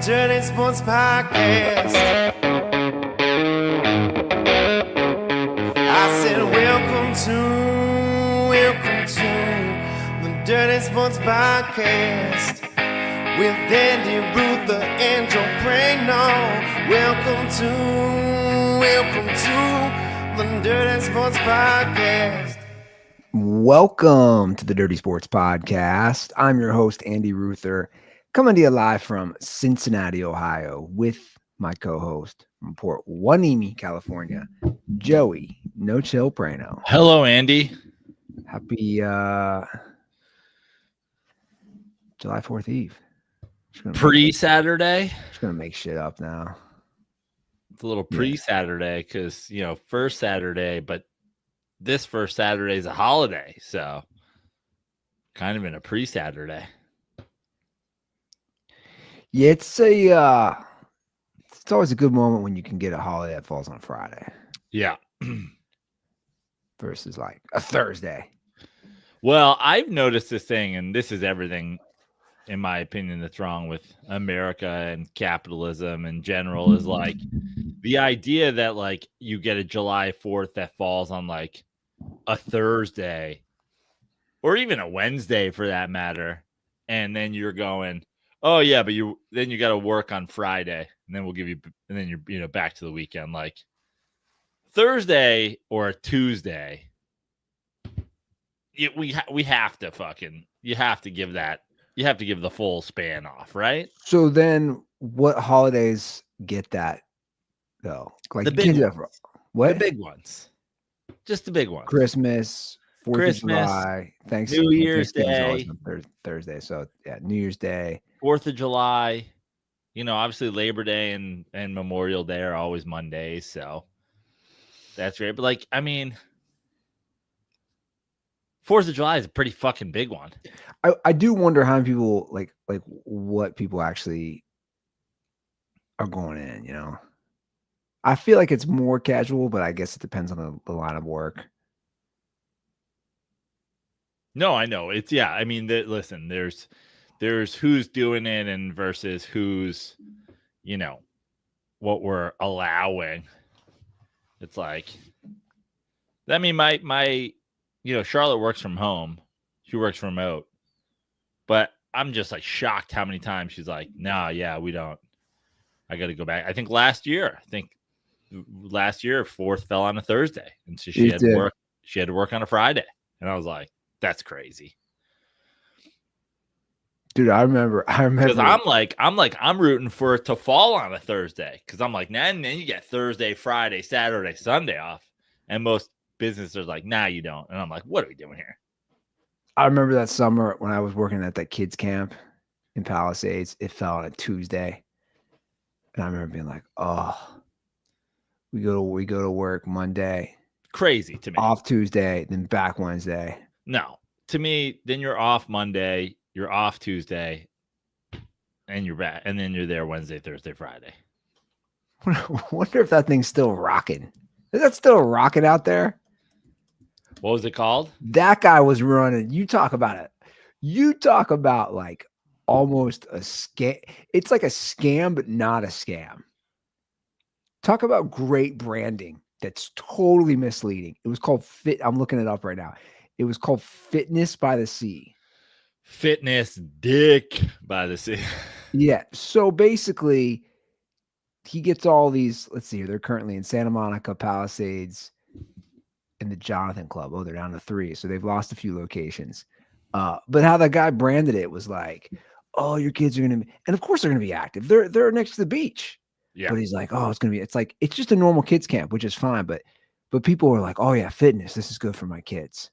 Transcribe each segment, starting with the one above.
Dirty Sports Podcast. I said, welcome to the Dirty Sports Podcast with Andy Ruther and Joe Prano. Welcome to the Dirty Sports Podcast. Welcome to the Dirty Sports Podcast. I'm your host, Andy Ruther, coming to you live from Cincinnati, Ohio, with my co-host from Port Hueneme, California, Joey No Chill Prano. Hello, Andy. Happy July 4th Eve. Pre-Saturday. Just gonna make shit up now. It's a little pre-Saturday because, first Saturday, but this first Saturday is a holiday, so kind of in a pre-Saturday. Yeah, it's always a good moment when you can get a holiday that falls on Friday. Yeah. Versus like a Thursday. Well, I've noticed this thing, and this is everything, in my opinion, that's wrong with America and capitalism in general, is like the idea that like you get a July 4th that falls on like a Thursday or even a Wednesday for that matter. And then you're going, oh yeah, but you got to work on Friday and then we'll give you, and then you're back to the weekend. Like Thursday or a Tuesday, we have to you have to give the full span off, right? So then what holidays get that though? Like The big ones. What? The big ones. Just the big ones. Christmas, 4th of July, Thanksgiving, New Year's Thanksgiving's always Day. on Thursday. So yeah, New Year's Day. 4th of July. Obviously Labor Day and Memorial Day are always Mondays, so that's great. But 4th of July is a pretty fucking big one. I do wonder how many people like what people actually are going in, I feel like it's more casual, but I guess it depends on the line of work. No, I know. It's listen, there's who's doing it and versus who's, what we're allowing. It's like, my Charlotte works from home. She works remote. But I'm just like shocked how many times she's like, "No, yeah, we don't. I got to go back." I think last year 4th fell on a Thursday, and so she had to work. She had to work on a Friday, and I was like, "That's crazy." Dude, I remember because I'm rooting for it to fall on a Thursday because I'm like, nah, and then you get Thursday, Friday, Saturday, Sunday off, and most businesses are like, "Nah, you don't," and I'm like, "What are we doing here?" I remember that summer when I was working at that kids camp in Palisades. It fell on a Tuesday, and I remember being like, "Oh, we go to work Monday, crazy to me. Off Tuesday, then back Wednesday." No, to me, then you're off Monday, you're off Tuesday, and you're back, and then you're there Wednesday, Thursday, Friday. I wonder if that thing's still rocking. Is that still rocking out there? What was it called? That guy was running. You talk about it. You talk about like almost a scam. It's like a scam, but not a scam. Talk about great branding that's totally misleading. It was called I'm looking it up right now. It was called Fitness by the Sea. Fitness Dick by the Sea. Yeah. So basically, he gets all these. Let's see here. They're currently in Santa Monica, Palisades, and the Jonathan Club. Oh, they're down to 3. So they've lost a few locations. But how the guy branded it was like, oh, your kids are going to be, and of course they're going to be active. They're next to the beach. Yeah. But he's like, oh, it's just a normal kids camp, which is fine. But people were like, oh yeah, fitness. This is good for my kids.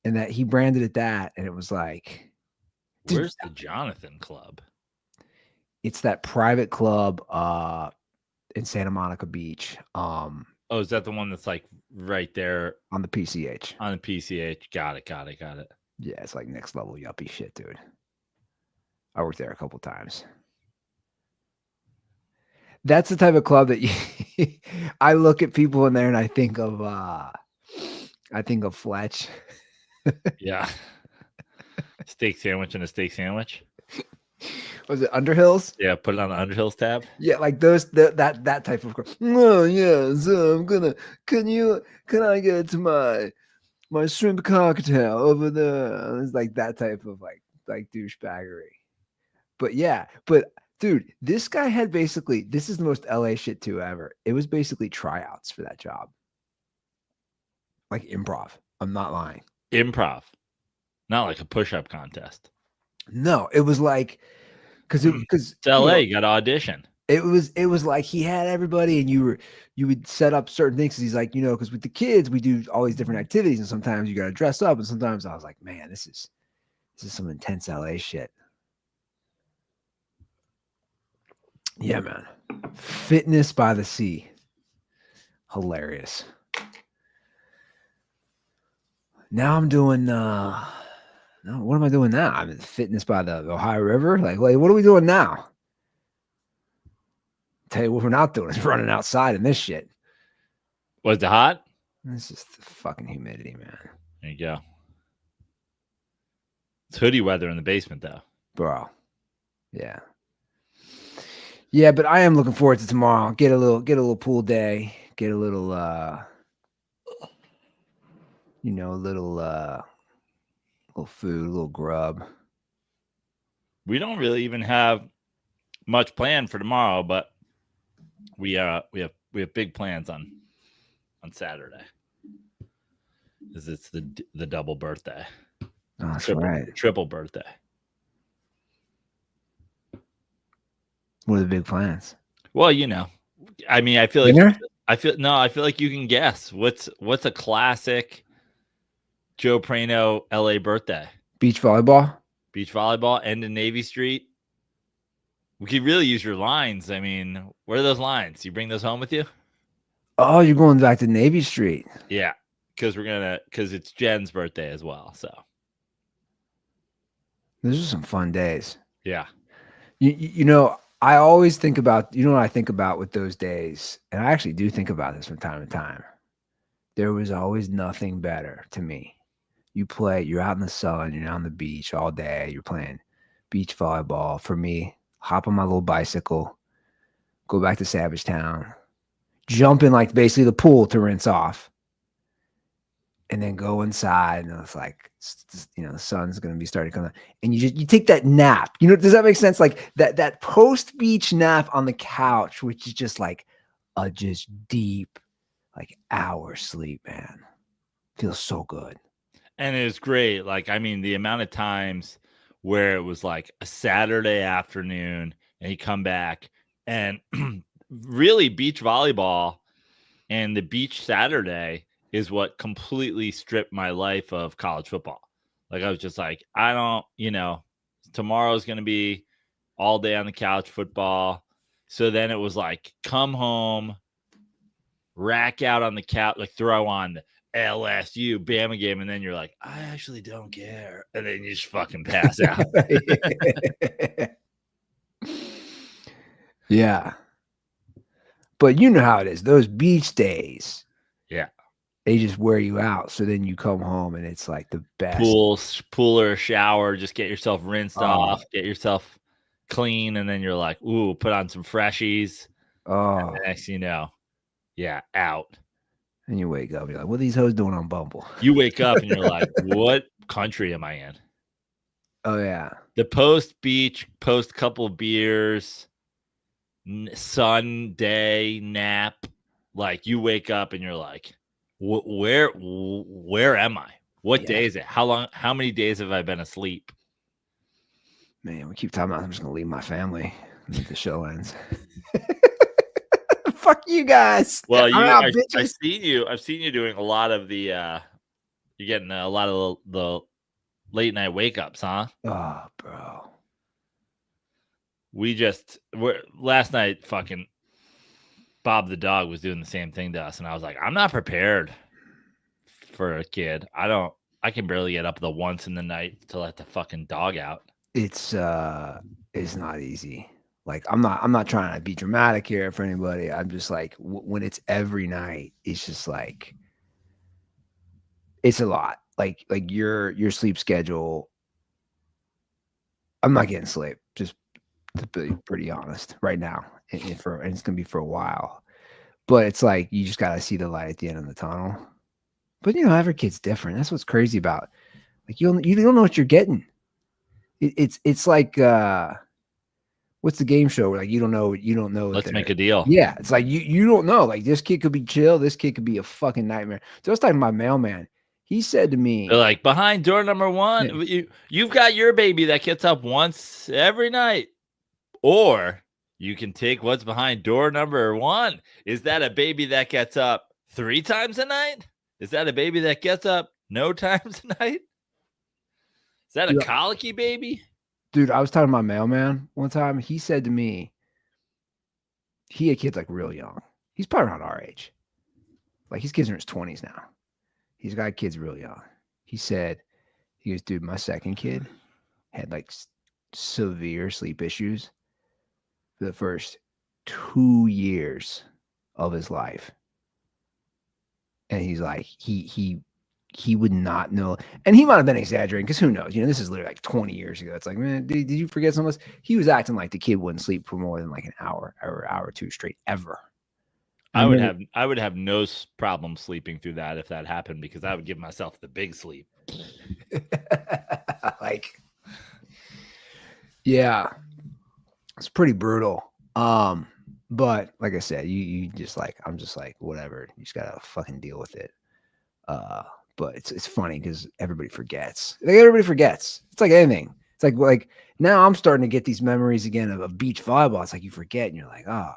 And that he branded it that. And it was like, where's the Jonathan Club? It's that private club in Santa Monica Beach. Oh, is that the one that's like right there on the PCH? On the PCH. Got it. Yeah, it's like next level yuppie shit, dude. I worked there a couple times. That's the type of club that I look at people in there and I think of Fletch. Yeah. Steak sandwich and a steak sandwich. Was it Underhills? Yeah, put it on the Underhills tab. Yeah, like that type of. Oh yeah, so I'm gonna. Can I get to my shrimp cocktail over there? It's like that type of like douchebaggery. But yeah, but dude, this guy had basically this is the most LA shit too ever. It was basically tryouts for that job. Like improv. I'm not lying. Improv, not like a push-up contest. No, it was like because It's LA, you got to audition. it was like he had everybody and you would set up certain things. 'Cause he's like, because with the kids we do all these different activities and sometimes you got to dress up and sometimes I was like, man, this is some intense LA shit. Yeah, man. Fitness by the Sea. Hilarious. Now I'm doing no, what am I doing now? I'm in Fitness by the Ohio River. Like, what are we doing now? Tell you what we're not doing is running outside in this shit. Was it hot? It's just the fucking humidity, man. There you go. It's hoodie weather in the basement, though. Bro. Yeah. Yeah, but I am looking forward to tomorrow. Get a little pool day. Get a little little food, a little grub. We don't really even have much planned for tomorrow, but we have big plans on Saturday. Because it's the double birthday. Oh, that's right. Triple birthday. What are the big plans? Well, I mean, I feel like Dinner? I feel like you can guess what's a classic Joe Prano LA birthday. Beach volleyball? Beach volleyball, end of Navy Street. We could really use your lines. I mean, where are those lines? You bring those home with you? Oh, you're going back to Navy Street. Yeah, because it's Jen's birthday as well. So Those are some fun days. yeah. I always think about, what I think about with those days, and I actually do think about this from time to time. There was always nothing better to me. You're out in the sun, you're on the beach all day, you're playing beach volleyball. For me, hop on my little bicycle, go back to Savage Town, jump in like basically the pool to rinse off, and then go inside. And it's like, the sun's going to be starting to come out. And you take that nap. Does that make sense? Like that post-beach nap on the couch, which is just like a just deep, like hour sleep, man. Feels so good. And it was great. Like, I mean, the amount of times where it was like a Saturday afternoon and you come back and really beach volleyball and the beach Saturday is what completely stripped my life of college football. Like, I was just like, I don't, tomorrow's going to be all day on the couch football. So then it was like, come home, rack out on the couch, like throw on the LSU Bama game. And then you're like, I actually don't care. And then you just fucking pass out. Yeah. But you know how it is. Those beach days. Yeah. They just wear you out. So then you come home and it's like the best. Pool or shower, just get yourself rinsed off, get yourself clean, and then you're like, ooh, put on some freshies. Oh. And the next thing you know, yeah, out. And you wake up, you're like, what are these hoes doing on Bumble? You wake up and you're like, what country am I in? Oh, yeah. The post-beach, post-couple beers, Sunday nap, like you wake up and you're like, where am I? What day is it? How many days have I been asleep? Man, we keep talking about I'm just gonna leave my family when the show ends. Fuck you guys. Well, I've seen you doing a lot of the you're getting a lot of the late night wake ups, huh? Oh, bro. Last night fucking Bob the dog was doing the same thing to us, and I was like, I'm not prepared for a kid. I can barely get up the once in the night to let the fucking dog out. It's not easy. Like I'm not trying to be dramatic here for anybody. I'm just like when it's every night, it's just like it's a lot. Like your sleep schedule. I'm not getting sleep. Just to be pretty honest, right now, and it's going to be for a while. But it's like you just got to see the light at the end of the tunnel. But every kid's different. That's what's crazy about. Like you don't know what you're getting. It's like what's the game show where like you don't know. Let's make a deal. Yeah, it's like you don't know. Like this kid could be chill. This kid could be a fucking nightmare. So I was talking to my mailman. He said to me, They're like, behind door number 1, you've got your baby that gets up once every night. Or you can take what's behind door number 1. Is that a baby that gets up 3 times a night? Is that a baby that gets up no times a night? Is that a colicky baby? Dude, I was talking to my mailman one time. He said to me, he had kids like real young. He's probably around our age. Like his kids are in his 20s now. He's got kids real young. He goes, dude, my second kid had like severe sleep issues for the first 2 years of his life. And he's like, he would not know. And he might have been exaggerating because who knows? This is literally like 20 years ago. It's like, man, did you forget some of this? He was acting like the kid wouldn't sleep for more than like an hour or hour or two straight ever. I would have no problem sleeping through that if that happened because I would give myself the big sleep. Yeah, it's pretty brutal. But like I said, you just like, I'm just like, whatever. You just gotta fucking deal with it. But it's funny because everybody forgets. Like everybody forgets. It's like anything. It's like now I'm starting to get these memories again of beach volleyball. It's like you forget and you're like, oh,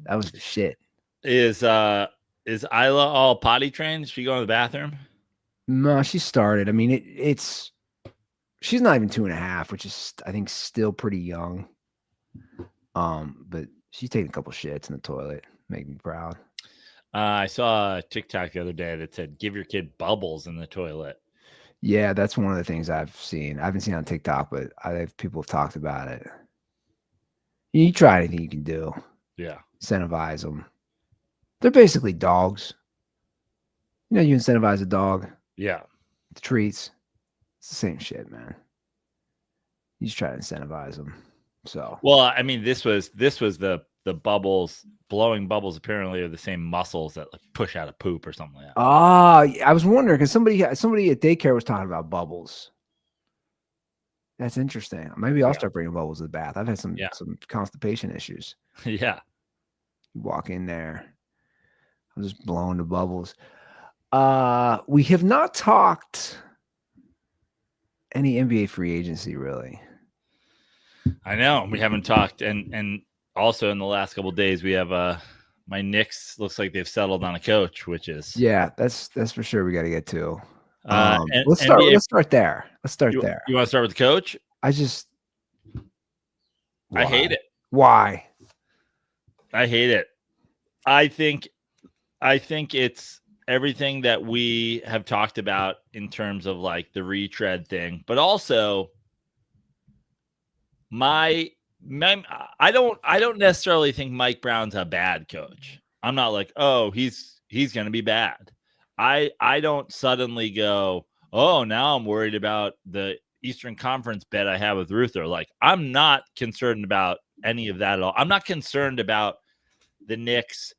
that was the shit. Is Isla all potty trained? Is she going to the bathroom? No, she started. I mean, she's not even 2.5, which is I think still pretty young. But she's taking a couple shits in the toilet. Make me proud. I saw a TikTok the other day that said, give your kid bubbles in the toilet. Yeah, that's one of the things I've seen. I haven't seen it on TikTok, but people have talked about it. You try anything you can do. Yeah. Incentivize them. They're basically dogs. You incentivize a dog. Yeah. The treats. It's the same shit, man. You just try to incentivize them. So. Well, I mean, this was the bubbles. Blowing bubbles apparently are the same muscles that like push out a poop or something like that. I was wondering because somebody at daycare was talking about bubbles. That's interesting. Maybe I'll start bringing bubbles to the bath. I've had some constipation issues. Yeah. You walk in there. I'm just blowing the bubbles. We have not talked any NBA free agency, really. I know. We haven't talked. And also in the last couple of days, we have my Knicks looks like they've settled on a coach, which is that's for sure. We got to get to. Let's start there. You want to start with the coach? I hate it. Why? I hate it. I think it's everything that we have talked about in terms of like the retread thing, but also I don't necessarily think Mike Brown's a bad coach. I'm not like, oh, he's going to be bad. I don't suddenly go, oh, now I'm worried about the Eastern Conference bet I have with Ruther. Like, I'm not concerned about any of that at all. I'm not concerned about the Knicks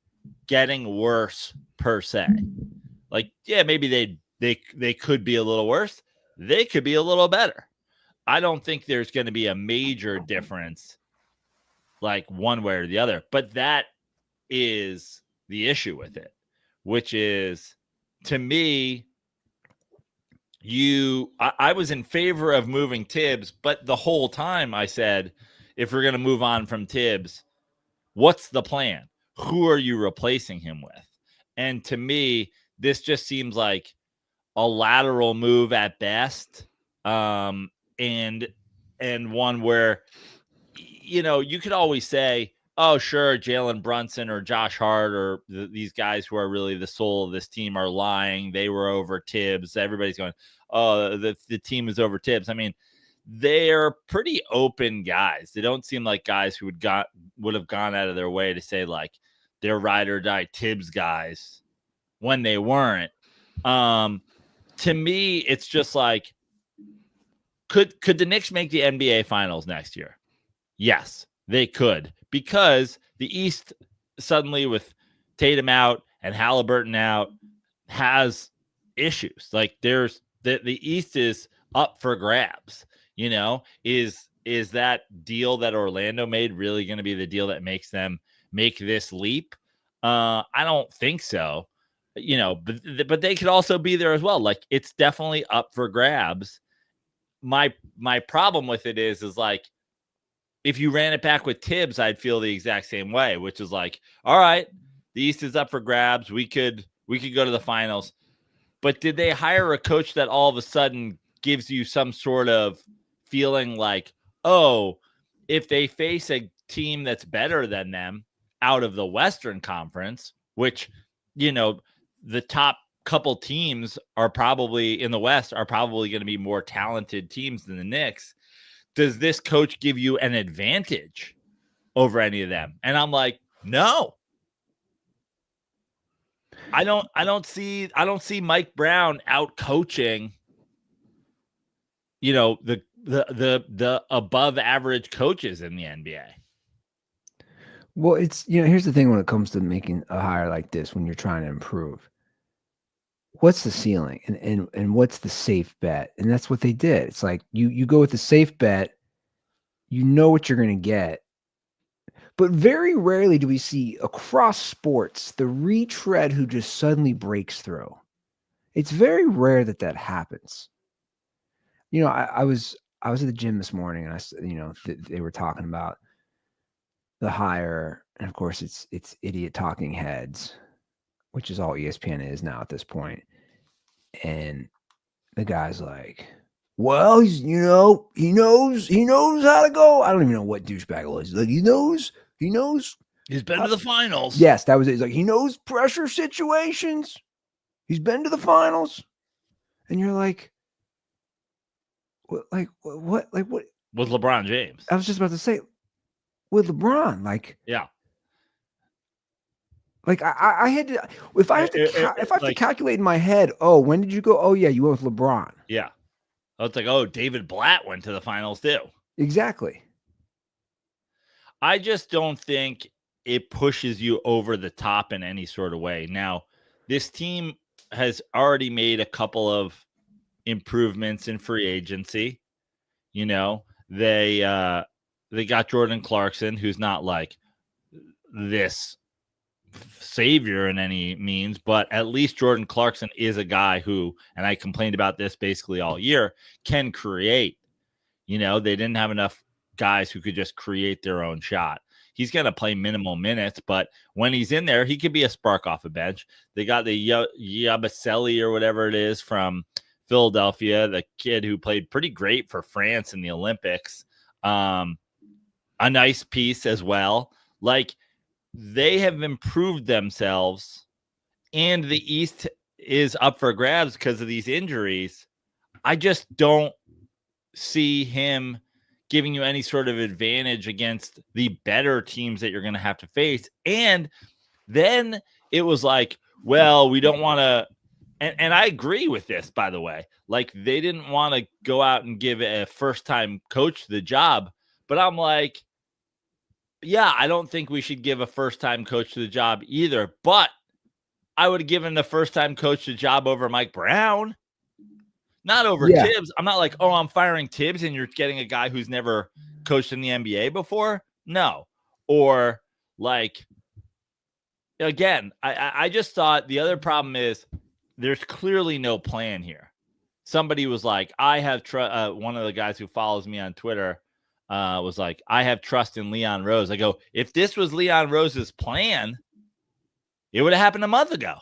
getting worse per se. Like, yeah, maybe they could be a little worse. They could be a little better. I don't think there's going to be a major difference like one way or the other, but that is the issue with it, which is, to me, I was in favor of moving Tibbs, but the whole time I said, if we're going to move on from Tibbs, what's the plan? Who are you replacing him with? And to me, this just seems like a lateral move at best. And one where, you could always say, oh, sure, Jalen Brunson or Josh Hart or these guys who are really the soul of this team are lying. They were over Tibbs. Everybody's going, oh, the team is over Tibbs. I mean, they're pretty open guys. They don't seem like guys who would have gone out of their way to say like they're ride or die Tibbs guys when they weren't. To me, it's just like, Could the Knicks make the NBA Finals next year? Yes, they could, because the East suddenly, with Tatum out and Halliburton out, has issues. Like there's the East is up for grabs. You know, is that deal that Orlando made really going to be the deal that makes them make this leap? I don't think so. You know, but they could also be there as well. Like it's definitely up for grabs. My problem with it is like, if you ran it back with Tibbs, I'd feel the exact same way, which is like, all right, the East is up for grabs. We could go to the finals. But did they hire a coach that all of a sudden gives you some sort of feeling like, oh, if they face a team that's better than them out of the Western Conference, which, you know, the top couple teams are probably in the West are probably going to be more talented teams than the Knicks. Does this coach give you an advantage over any of them? And I'm like, no. I don't see Mike Brown out coaching, you know, the above average coaches in the NBA. Well, it's, you know, here's the thing when it comes to making a hire like this, when you're trying to improve, what's the ceiling and what's the safe bet? And that's what they did. It's like you go with the safe bet, you know what you're going to get. But very rarely do we see across sports the retread who just suddenly breaks through. It's very rare that happens. You know, I was at the gym this morning, and they were talking about the hire, and of course it's idiot talking heads, which is all ESPN is now at this point. And the guy's like, well, he knows how to go. I don't even know what douchebag it was. Like, he knows. He's been to the finals. Yes, that was it. He's like, he knows pressure situations. He's been to the finals. And you're like, what? With LeBron James. I was just about to say, with LeBron, like, yeah. Like I had to, if I have to calculate in my head, oh, when did you go? Oh yeah, you went with LeBron. Yeah. Oh, it's like, oh, David Blatt went to the finals too. Exactly. I just don't think it pushes you over the top in any sort of way. Now, this team has already made a couple of improvements in free agency. You know, they got Jordan Clarkson, who's not like this savior in any means, but at least Jordan Clarkson is a guy who, and I complained about this basically all year, can create. You know, they didn't have enough guys who could just create their own shot. He's going to play minimal minutes, but when he's in there, he could be a spark off a bench. They got the Yabusele or whatever it is from Philadelphia, the kid who played pretty great for France in the Olympics. A nice piece as well. Like, they have improved themselves, and the East is up for grabs because of these injuries. I just don't see him giving you any sort of advantage against the better teams that you're going to have to face. And then it was like, well, we don't want to, and I agree with this, by the way, like they didn't want to go out and give a first-time coach the job, but I'm like, yeah, I don't think we should give a first-time coach the job either, but I would have given the first-time coach the job over Mike Brown. Not over Tibbs. I'm not like, oh, I'm firing Tibbs and you're getting a guy who's never coached in the NBA before. No. Or like, again, I just thought the other problem is there's clearly no plan here. Somebody was like, I have one of the guys who follows me on Twitter was like, I have trust in Leon Rose. I go, if this was Leon Rose's plan, it would have happened a month ago.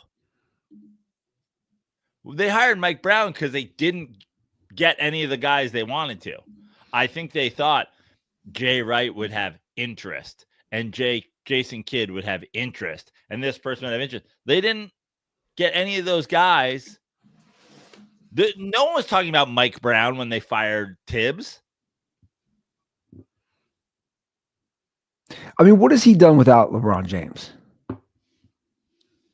They hired Mike Brown because they didn't get any of the guys they wanted to. I think they thought Jay Wright would have interest and Jason Kidd would have interest and this person would have interest. They didn't get any of those guys. No one was talking about Mike Brown when they fired Tibbs. I mean, what has he done without LeBron James?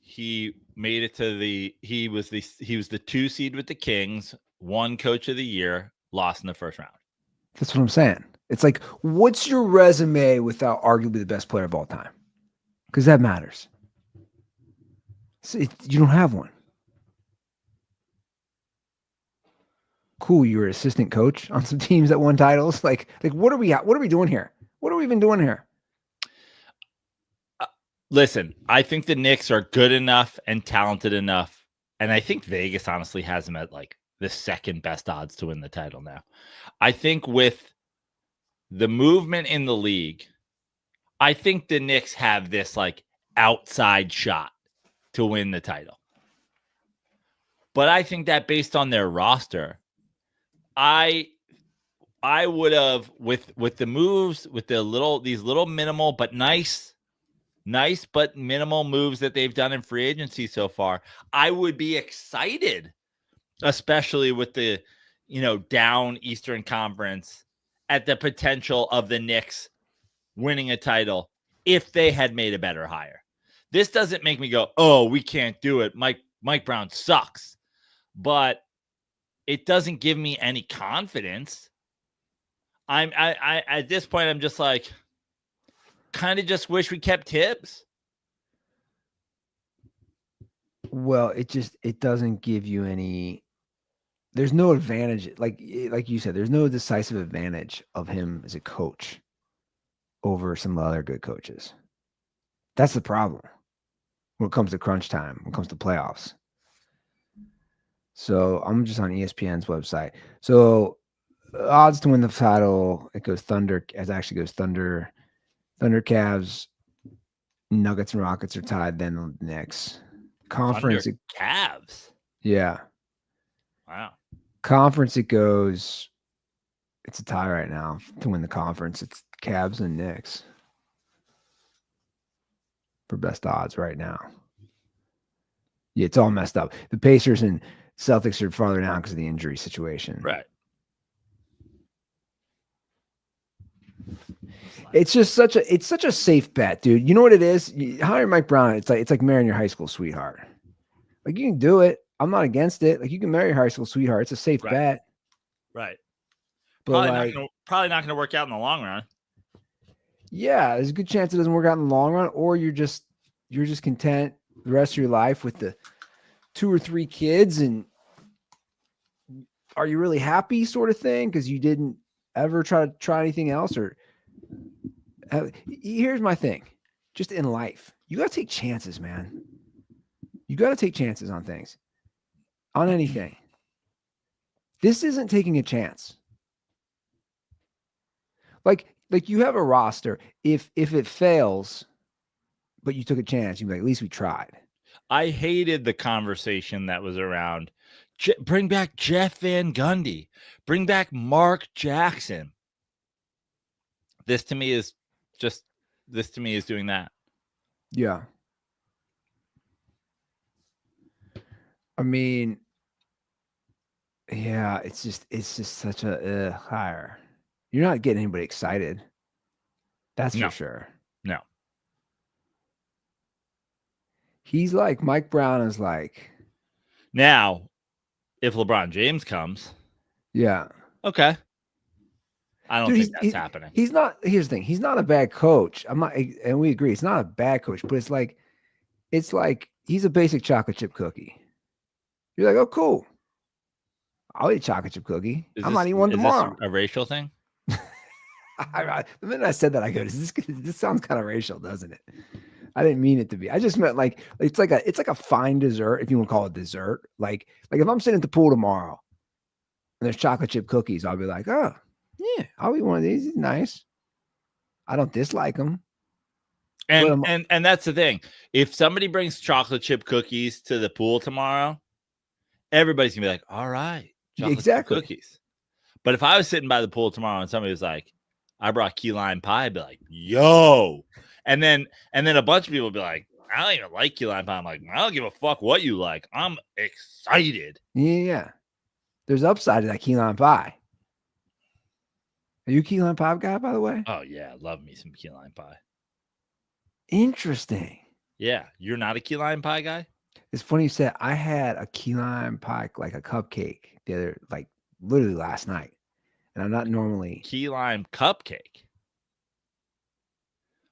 He made it to he was the 2 seed with the Kings, won Coach of the Year, lost in the first round. That's what I'm saying. It's like, what's your resume without arguably the best player of all time? Because that matters. So you don't have one. Cool, you were assistant coach on some teams that won titles. Like what are we doing here? What are we even doing here? Listen, I think the Knicks are good enough and talented enough, and I think Vegas honestly has them at like the second best odds to win the title now. I think with the movement in the league, I think the Knicks have this like outside shot to win the title. But I think that based on their roster, I would have with the moves, with these little minimal but nice but minimal moves that they've done in free agency so far, I would be excited, especially with the down Eastern Conference, at the potential of the Knicks winning a title if they had made a better hire. This doesn't make me go, oh, we can't do it. Mike Brown sucks. But it doesn't give me any confidence. I at this point, I'm just like, kind of just wish we kept Tibbs. Well, it doesn't give you any. There's no advantage, like you said, there's no decisive advantage of him as a coach over some other good coaches. That's the problem when it comes to crunch time, when it comes to playoffs. So I'm just on ESPN's website. So odds to win the title, it goes Thunder. It actually goes Thunder, Cavs, Nuggets, and Rockets are tied. Then the Knicks. Conference, Cavs. Yeah. Wow. Conference, it goes. It's a tie right now to win the conference. It's Cavs and Knicks for best odds right now. Yeah, it's all messed up. The Pacers and Celtics are farther down because of the injury situation. Right. It's just such a safe bet, dude. You know what it is? You hire Mike Brown. It's like marrying your high school sweetheart. Like, you can do it. I'm not against it. Like, you can marry your high school sweetheart. It's a safe bet. Right. But probably not gonna work out in the long run. Yeah, there's a good chance it doesn't work out in the long run, or you're just content the rest of your life with the 2 or 3 kids, and are you really happy, sort of thing, because you didn't ever try anything else? Or here's my thing, just in life, you got to take chances, man. You got to take chances on things, on anything. This isn't taking a chance. Like you have a roster. If it fails, but you took a chance, you'd be like, at least we tried. I hated the conversation that was around. Bring back Jeff Van Gundy. Bring back Mark Jackson. This to me is doing that. Yeah. I mean, yeah, it's just such a hire. You're not getting anybody excited. That's for sure. No. He's like, Mike Brown is like. Now, if LeBron James comes. Yeah. Okay. I don't think that's happening. He's not. Here's the thing. He's not a bad coach. I'm not, and we agree. It's not a bad coach, but it's like he's a basic chocolate chip cookie. You're like, oh, cool. I'll eat a chocolate chip cookie. I might eat one tomorrow. Is this a racial thing? The minute I said that, I go, this sounds kind of racial, doesn't it? I didn't mean it to be. I just meant like it's like a fine dessert, if you want to call it dessert. Like if I'm sitting at the pool tomorrow and there's chocolate chip cookies, I'll be like, oh yeah, I'll eat one of these. It's nice. I don't dislike them. And that's the thing. If somebody brings chocolate chip cookies to the pool tomorrow, everybody's gonna be like, all right, chocolate chip cookies. But if I was sitting by the pool tomorrow and somebody was like, I brought key lime pie, I'd be like, yo. And then a bunch of people would be like, I don't even like key lime pie. I'm like, I don't give a fuck what you like. I'm excited. Yeah. There's upside to that key lime pie. Are you a key lime pie guy, by the way? Oh, yeah. Love me some key lime pie. Interesting. Yeah. You're not a key lime pie guy? It's funny you said. I had a key lime pie, like a cupcake, the other, like literally last night. and I'm not normally. Key lime cupcake,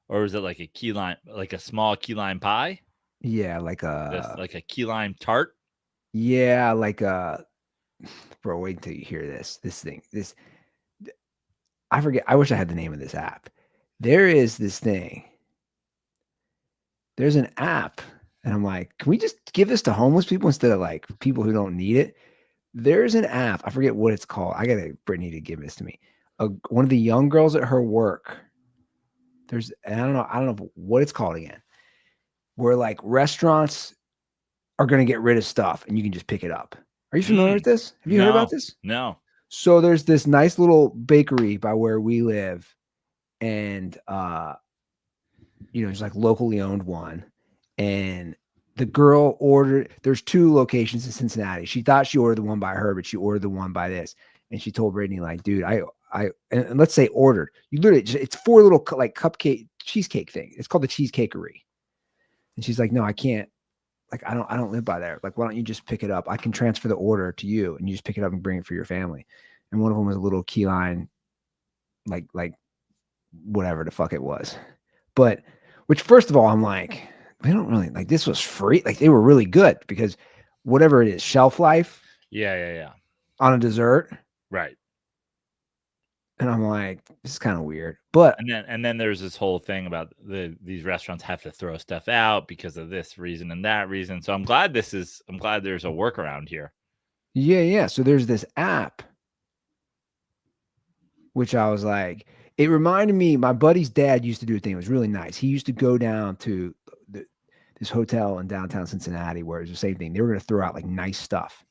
or is it like a key lime, like a small key lime pie? Yeah, like Like a key lime tart. Yeah, like bro. Wait until you hear this. I forget. I wish I had the name of this app. There is this thing. There's an app, and I'm like, can we just give this to homeless people instead of like people who don't need it? There's an app. I forget what it's called. I gotta Brittany to give this to me. One of the young girls at her work. I don't know what it's called again. Where like restaurants are gonna get rid of stuff, and you can just pick it up. Are you familiar with this? Have you heard about this? No. So there's this nice little bakery by where we live, and it's like locally owned one. And the girl ordered, there's 2 locations in Cincinnati. She thought she ordered the one by her, but she ordered the one by this. And she told Brittany, like, dude, and let's say ordered. You literally it's 4 little like cupcake cheesecake thing. It's called the Cheesecakery. And she's like, no, I can't. Like, I don't live by there. Like, why don't you just pick it up? I can transfer the order to you and you just pick it up and bring it for your family. And one of them was a little key lime, like whatever the fuck it was. But which, first of all, I'm like, they don't really like, this was free. Like, they were really good because whatever it is, shelf life. Yeah. On a dessert. Right. And I'm like, this is kind of weird. But and then there's this whole thing about these restaurants have to throw stuff out because of this reason and that reason. So I'm glad there's a workaround here. Yeah. So there's this app, which I was like, it reminded me, my buddy's dad used to do a thing. It was really nice. He used to go down to this hotel in downtown Cincinnati where it was the same thing. They were going to throw out like nice stuff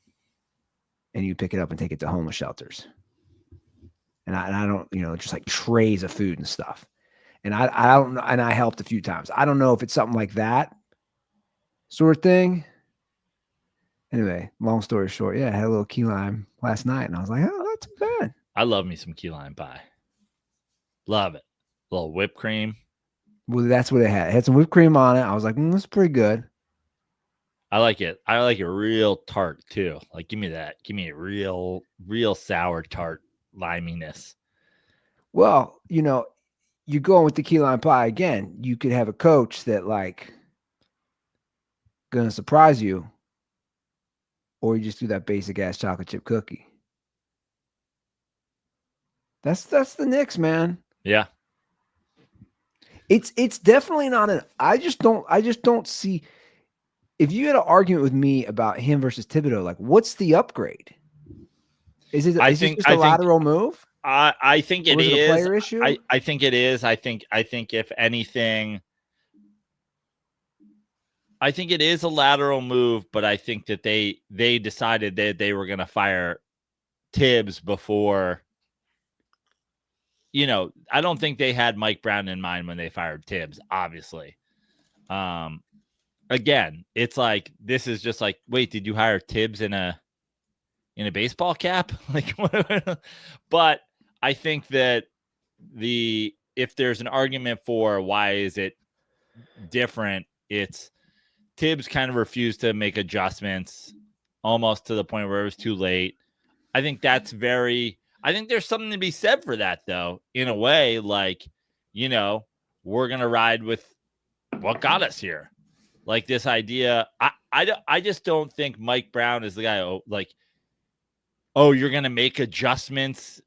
and you pick it up and take it to homeless shelters. And I don't, just like trays of food and stuff. And I don't know. And I helped a few times. I don't know if it's something like that sort of thing. Anyway, long story short, yeah, I had a little key lime last night and I was like, oh, not too bad. I love me some key lime pie. Love it. A little whipped cream. Well, that's what it had. It had some whipped cream on it. I was like, that's pretty good. I like it. I like it real tart too. Like, give me that. Give me a real sour tart liminess. Well, you go with the key lime pie again. You could have a coach that like gonna surprise you, or you just do that basic ass chocolate chip cookie. That's the Knicks, man. Yeah. It's definitely not I just don't see, if you had an argument with me about him versus Thibodeau, like what's the upgrade? Is it just a lateral move? I think it is a player issue. I think it is. I think if anything, I think it is a lateral move, but I think that they decided that they were going to fire Tibbs before. I don't think they had Mike Brown in mind when they fired Tibbs, obviously. Again, it's like, this is just like, wait, did you hire Tibbs in a baseball cap? Like, but I think that if there's an argument for why is it different, it's Tibbs kind of refused to make adjustments almost to the point where it was too late. I think there's something to be said for that, though, in a way, like, we're going to ride with what got us here. Like this idea. I just don't think Mike Brown is the guy, you're going to make adjustments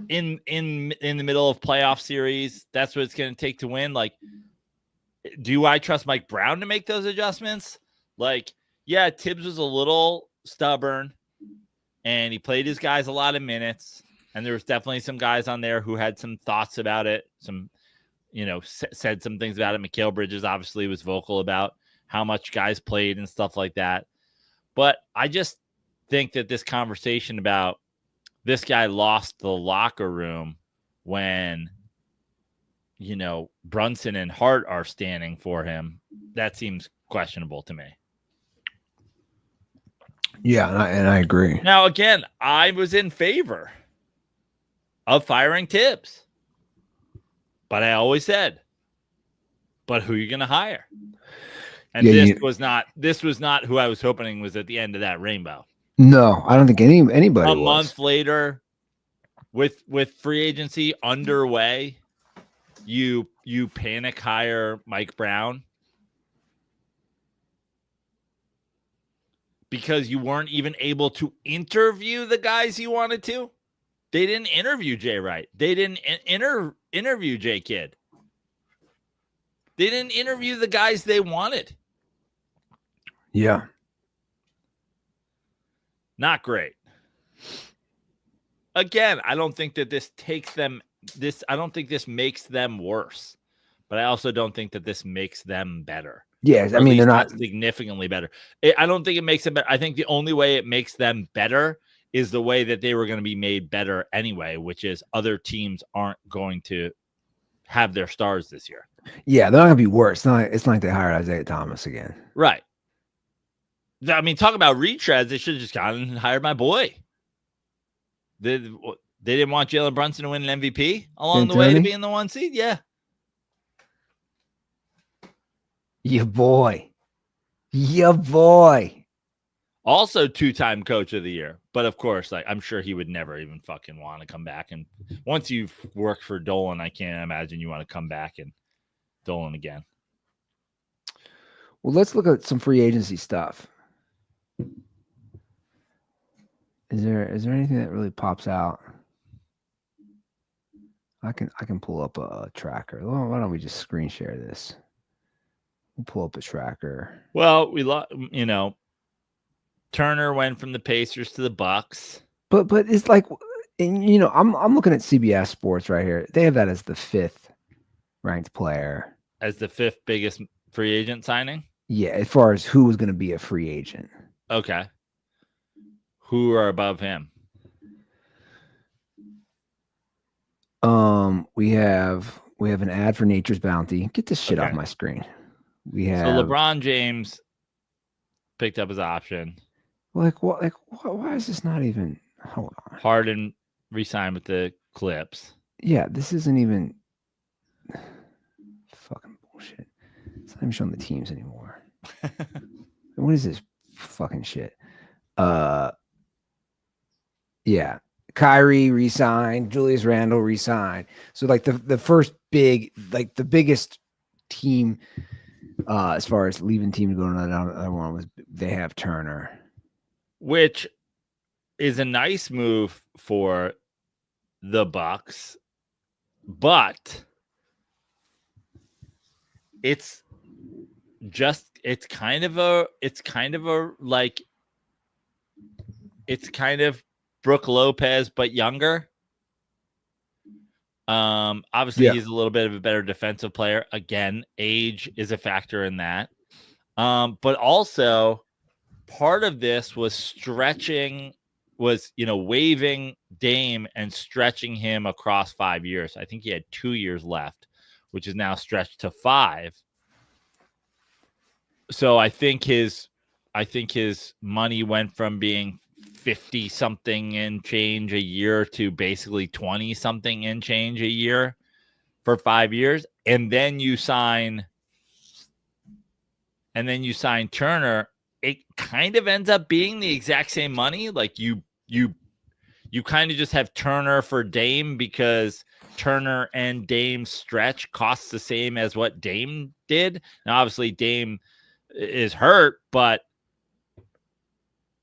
in the middle of playoff series. That's what it's going to take to win. Like, do I trust Mike Brown to make those adjustments? Like, yeah, Tibbs was a little stubborn. And he played his guys a lot of minutes. And there was definitely some guys on there who had some thoughts about it. Some, said some things about it. Mikal Bridges obviously was vocal about how much guys played and stuff like that. But I just think that this conversation about this guy lost the locker room when, Brunson and Hart are standing for him, that seems questionable to me. Yeah, and I agree. Now, again, I was in favor of firing Tibbs, but I always said, "But who are you going to hire?" And this was not who I was hoping was at the end of that rainbow. No, I don't think anybody. Month later, with free agency underway, you panic hire Mike Brown because you weren't even able to interview the guys you wanted to. They didn't interview Jay Wright. They didn't interview Jay Kidd. They didn't interview the guys they wanted. Yeah. Not great. Again, I don't think that this I don't think this makes them worse, but I also don't think that this makes them better. Yes, I mean, they're not significantly better. I don't think it makes them better. I think the only way it makes them better is the way that they were going to be made better anyway, which is other teams aren't going to have their stars this year. Yeah, they're not going to be worse. It's not like they hired Isaiah Thomas again. Right. I mean, talk about retreads. They should have just gone and hired my boy. They didn't want Jalen Brunson to win an MVP along the way to be in the 1 seed. Yeah. Your boy. Also 2-time coach of the year. But of course, like I'm sure he would never even fucking want to come back. And once you've worked for Dolan, I can't imagine you want to come back and Dolan again. Well, let's look at some free agency stuff. Is there anything that really pops out? I can pull up a tracker. Why don't we just screen share this? We'll pull up a tracker. Well, Turner went from the Pacers to the Bucks. But it's like, I'm looking at CBS Sports right here. They have that as the 5th ranked player. As the 5th biggest free agent signing? Yeah, as far as who was going to be a free agent. Okay. Who are above him? We have an ad for Nature's Bounty. Get this shit off my screen. We have so LeBron James picked up his option. Like what? Like why is this not even? Hold on. Harden re-signed with the Clips. Yeah, this isn't even fucking bullshit. It's not even showing the teams anymore. What is this fucking shit? Yeah. Kyrie re-signed, Julius Randle re-signed. So like the first big, like the biggest team as far as leaving team to go to another one was they have Turner. Which is a nice move for the Bucks, but it's kind of Brooke Lopez, but younger. Obviously he's a little bit of a better defensive player. Again, age is a factor in that. But also part of this was waiving Dame and stretching him across 5 years. I think he had 2 years left, which is now stretched to 5. So I think his money went from being 50 something and change a year to basically 20 something and change a year for 5 years. And then you sign Turner. It kind of ends up being the exact same money. Like you kind of just have Turner for Dame because Turner and Dame stretch costs the same as what Dame did. Now, obviously Dame is hurt, but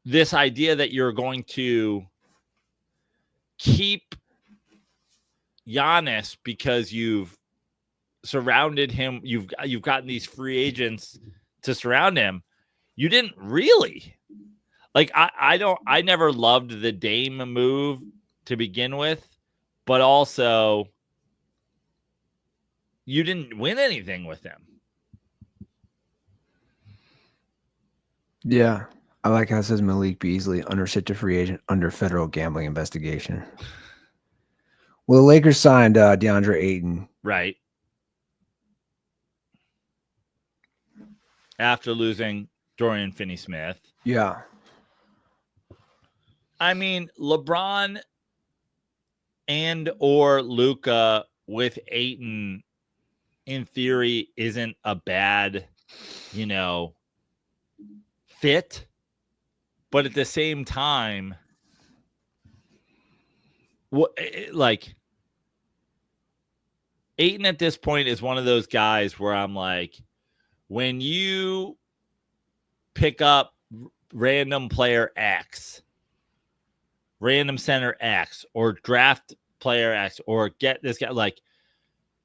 this idea that you're going to keep Giannis because you've surrounded him, you've gotten these free agents to surround him. You didn't really. Like I never loved the Dame move to begin with, but also you didn't win anything with him. Yeah. I like how it says Malik Beasley, unrestricted free agent under federal gambling investigation. Well, the Lakers signed DeAndre Ayton. Right. After losing Dorian Finney-Smith. Yeah. I mean, LeBron and or Luka with Ayton, in theory, isn't a bad, fit. But at the same time, like Ayton at this point is one of those guys where I'm like, when you pick up random player X, random center X, or draft player X, or get this guy, like,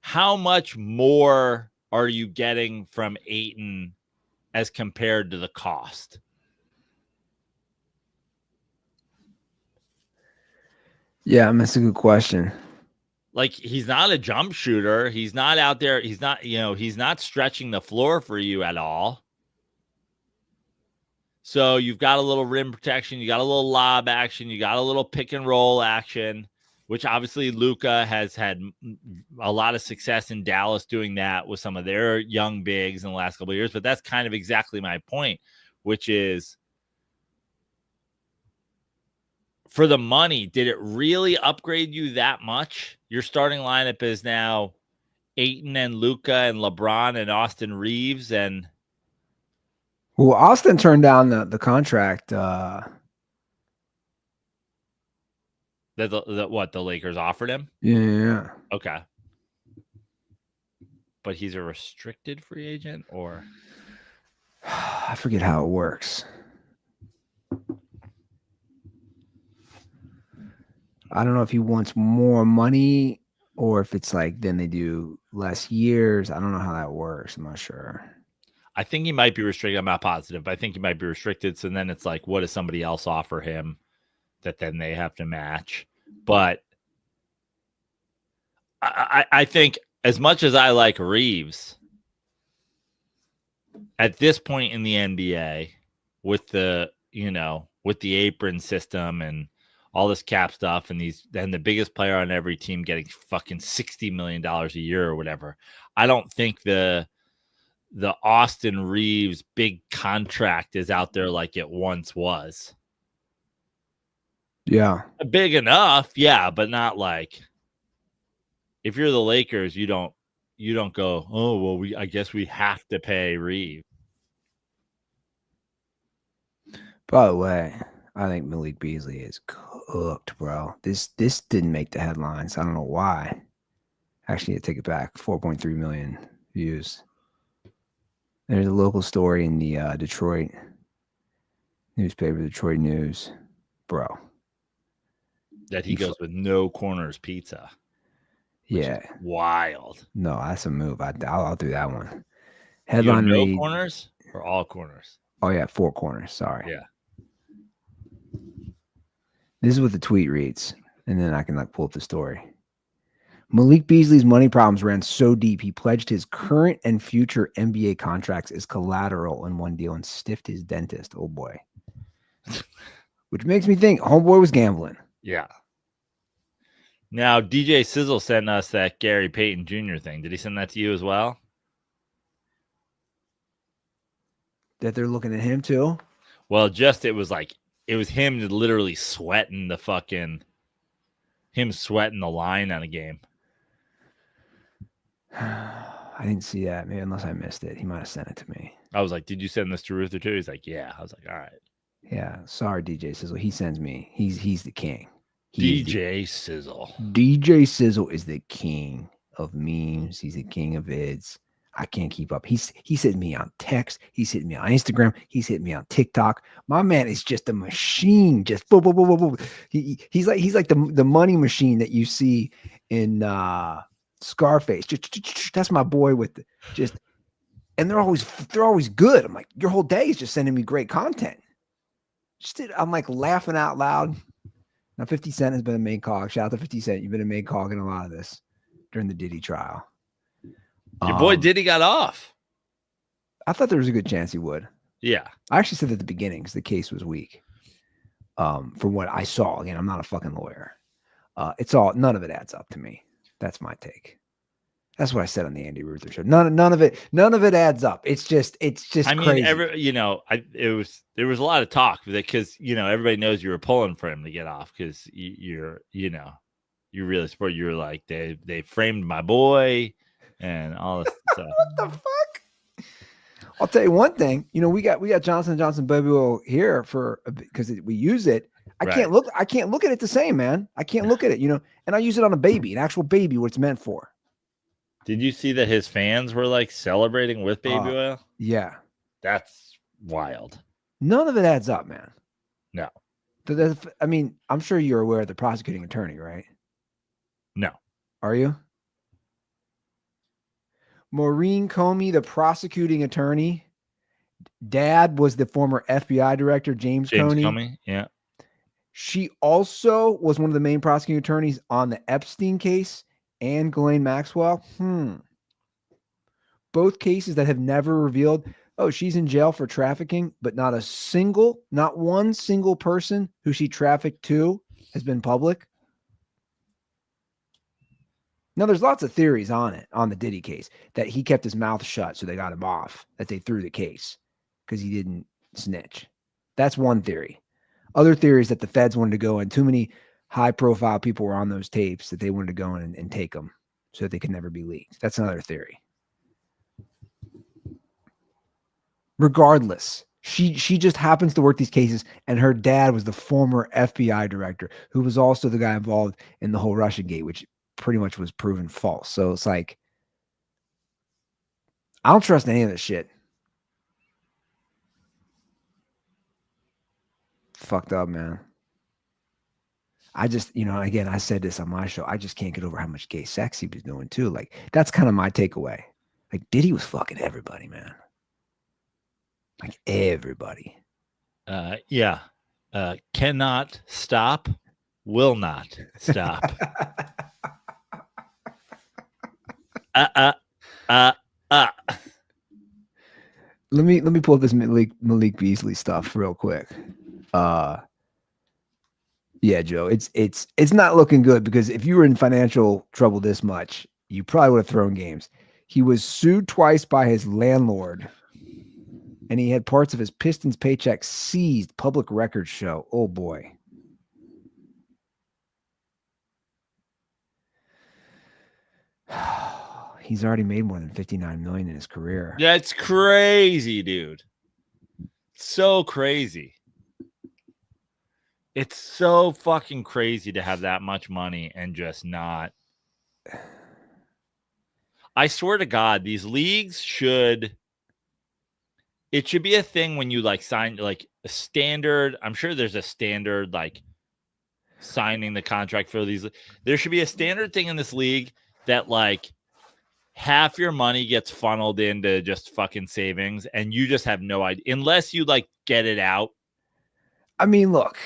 how much more are you getting from Ayton as compared to the cost? Yeah, that's a good question. Like, he's not a jump shooter. He's not out there. He's not, he's not stretching the floor for you at all. So you've got a little rim protection. You got a little lob action. You got a little pick and roll action, which obviously Luka has had a lot of success in Dallas doing that with some of their young bigs in the last couple of years. But that's kind of exactly my point, which is, for the money, did it really upgrade you that much? Your starting lineup is now Ayton and Luka and LeBron and Austin Reeves. And well, Austin turned down the contract. What the Lakers offered him? Yeah. Okay. But he's a restricted free agent, or I forget how it works. I don't know if he wants more money or if it's like then they do less years. I don't know how that works. I'm not sure. I think he might be restricted. I'm not positive, but I think he might be restricted. So then it's like, what does somebody else offer him that then they have to match? But I think, as much as I like Reeves, at this point in the NBA, with the apron system and all this cap stuff, and the biggest player on every team getting fucking $60 million a year or whatever, I don't think the Austin Reeves big contract is out there like it once was. Yeah. Big enough, yeah, but not like, if you're the Lakers, you don't go, oh, well, I guess we have to pay Reeves. By the way, I think Malik Beasley is cooked, bro. This didn't make the headlines. I don't know why. Actually, I take it back. 4.3 million views. There's a local story in the Detroit newspaper, Detroit News, bro. That he goes with no corners pizza. Yeah. Wild. No, that's a move. I'll do that one. Headline no read, corners or all corners? Oh, yeah, 4 corners. Sorry. Yeah. This is what the tweet reads, and then I can pull up the story. Malik Beasley's money problems ran so deep, he pledged his current and future NBA contracts as collateral in one deal and stiffed his dentist. Oh, boy. Which makes me think homeboy was gambling. Yeah. Now, DJ Sizzle sent us that Gary Payton Jr. thing. Did he send that to you as well? That they're looking at him too? Well, it was him literally sweating the line on a game. I didn't see that. Maybe unless I missed it. He might have sent it to me. I was like, did you send this to Ruther too? He's like, yeah. I was like, all right. Yeah. Sorry, DJ Sizzle. He sends me. He's the king. DJ Sizzle. DJ Sizzle is the king of memes. He's the king of vids. I can't keep up. He's hitting me on text. He's hitting me on Instagram. He's hitting me on TikTok. My man is just a machine. Just boom, boom, boom, boom, boom. He's like the money machine that you see in Scarface. That's my boy with and they're always good. I'm like, your whole day is just sending me great content. I'm like laughing out loud. Now 50 Cent has been a main cog. Shout out to 50 Cent. You've been a main cog in a lot of this during the Diddy trial. Your boy Diddy got off. I thought there was a good chance he would. Yeah. I actually said at the beginning because the case was weak. From what I saw, again, I'm not a fucking lawyer. None of it adds up to me. That's my take. That's what I said on the Andy Ruther show. None of it adds up. It's just I mean, crazy. There was a lot of talk because everybody knows you were pulling for him to get off because you're really support. You were like they framed my boy and all this stuff. What the fuck? I'll tell you one thing. We got Johnson & Johnson baby oil here because we use it. I Right. can't look at it the same, man. I can't look at it, and I use it on a baby, an actual baby, what it's meant for. Did you see that his fans were like celebrating with baby oil? Yeah. That's wild. None of it adds up, man. No. I mean, I'm sure you're aware of the prosecuting attorney, right? No. Are you? Maureen Comey, the prosecuting attorney. Dad was the former FBI director, James Comey. Yeah. She also was one of the main prosecuting attorneys on the Epstein case and Ghislaine Maxwell. Both cases that have never revealed, oh, she's in jail for trafficking, but not one single person who she trafficked to has been public. Now, there's lots of theories on the Diddy case, that he kept his mouth shut so they got him off, that they threw the case because he didn't snitch. That's one theory. Other theories that the feds wanted to go in, too many high-profile people were on those tapes that they wanted to go in and take them so that they could never be leaked. That's another theory. Regardless, she just happens to work these cases, and her dad was the former FBI director who was also the guy involved in the whole Russiagate, which pretty much was proven false. So it's like, I don't trust any of this shit. Fucked up, man. I just, again, I said this on my show. I just can't get over how much gay sex he was doing too. Like, that's kind of my takeaway. Like, Diddy was fucking everybody, man. Like, everybody. Yeah. Cannot stop, will not stop. Let me pull up this Malik Beasley stuff real quick. Yeah, Joe, it's not looking good, because if you were in financial trouble this much, you probably would have thrown games. He was sued twice by his landlord, and he had parts of his Pistons paycheck seized, public records show. Oh boy. He's already made more than $59 million in his career. That's crazy, dude. So crazy. It's so fucking crazy to have that much money and just not. I swear to God, these leagues it should be a thing when you like sign like a standard. I'm sure there's a standard like signing the contract for these. There should be a standard thing in this league that like half your money gets funneled into just fucking savings, and you just have no idea unless you like get it out. I mean, look,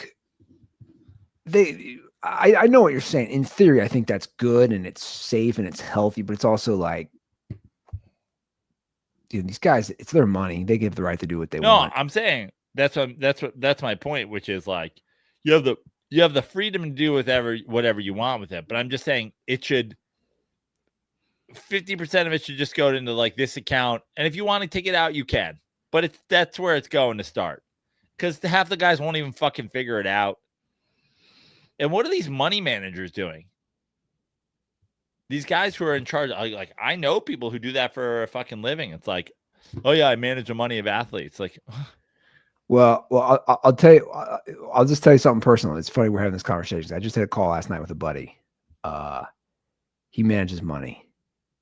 I know what you're saying. In theory, I think that's good and it's safe and it's healthy, but it's also like, dude, these guys, it's their money. They give the right to do what they want. No, I'm saying that's my point, which is like you have the freedom to do whatever you want with it. But I'm just saying it should 50% of it should just go into like this account. And if you want to take it out, you can. But that's where it's going to start. Because half the guys won't even fucking figure it out. And what are these money managers doing? These guys who are in charge, like I know people who do that for a fucking living. It's like, oh yeah, I manage the money of athletes. Like, well, I'll tell you. I'll just tell you something personal. It's funny we're having this conversation. I just had a call last night with a buddy. He manages money.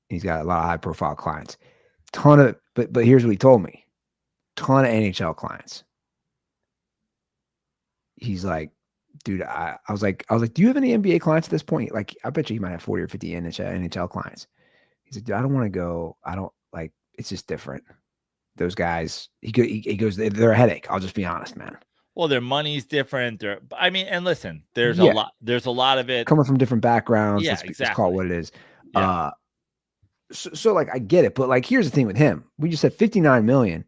He's got a lot of high profile clients. But here's what he told me. Ton of NHL clients. He's like, dude, I was like, do you have any NBA clients at this point? Like, I bet you he might have 40 or 50 NHL clients. He's like, dude, I don't want to go. I don't like, it's just different. Those guys, he goes, they're a headache. I'll just be honest, man. Well, their money's different. And listen, there's a lot of it coming from different backgrounds. Yeah, exactly. Let's call it what it is. Yeah. So like, I get it, but like, here's the thing with him. We just said $59 million.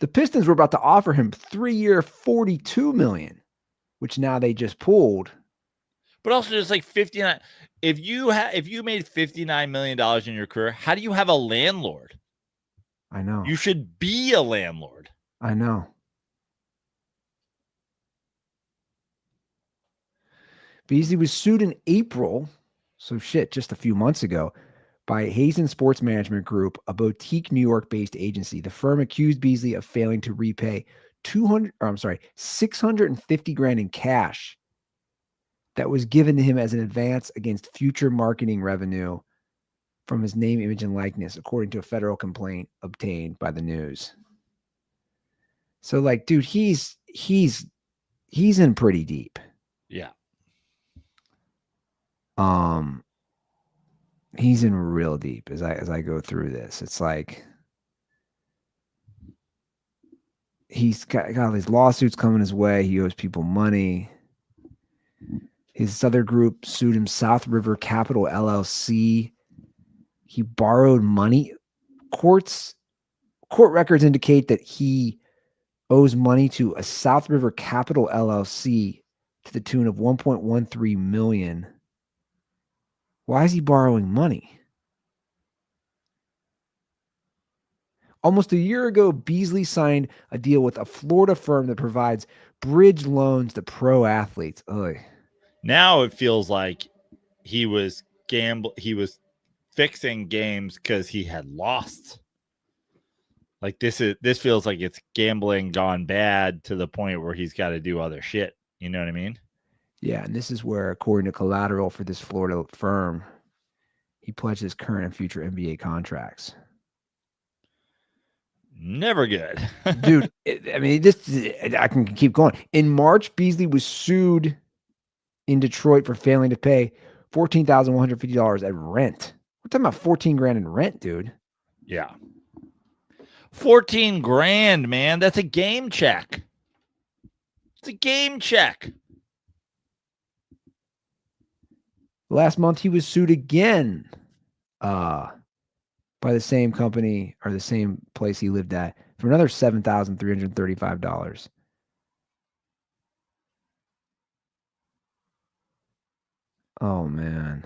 The Pistons were about to offer him 3-year, $42 million, which now they just pulled. But also, just like 59. If you made $59 million in your career, how do you have a landlord? I know. You should be a landlord. I know. Beasley was sued in April, so just a few months ago, by Hazen Sports Management Group, a boutique New York-based agency. The firm accused Beasley of failing to repay $650,000 in cash that was given to him as an advance against future marketing revenue from his name, image, and likeness, according to a federal complaint obtained by the news. So, like, dude, he's in pretty deep. Yeah. He's in real deep as I go through this. It's like he's got all these lawsuits coming his way. He owes people money. His other group sued him, South River Capital LLC. He borrowed money. Court records indicate that he owes money to a South River Capital LLC to the tune of $1.13 million. Why is he borrowing money? Almost a year ago, Beasley signed a deal with a Florida firm that provides bridge loans to pro athletes. Ugh. Now it feels like he was fixing games because he had lost. Like this feels like it's gambling gone bad to the point where he's got to do other shit. You know what I mean? Yeah, and this is where, according to collateral for this Florida firm, he pledged his current and future NBA contracts. Never good. Dude, I can keep going. In March, Beasley was sued in Detroit for failing to pay $14,150 at rent. We're talking about $14,000 in rent, dude. Yeah. $14,000, man. That's a game check. It's a game check. Last month, he was sued again by the same company or the same place he lived at for another $7,335. Oh, man.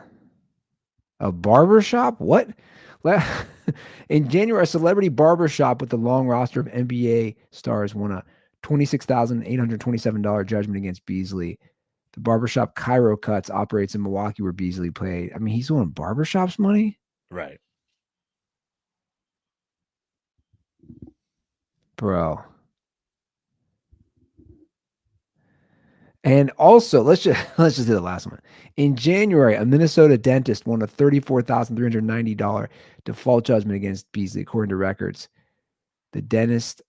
A barbershop? What? In January, a celebrity barbershop with a long roster of NBA stars won a $26,827 judgment against Beasley. The barbershop Cairo Cuts operates in Milwaukee where Beasley played. I mean, he's owing barbershops money? Right. Bro. And also, let's just do the last one. In January, a Minnesota dentist won a $34,390 default judgment against Beasley, according to records. The dentist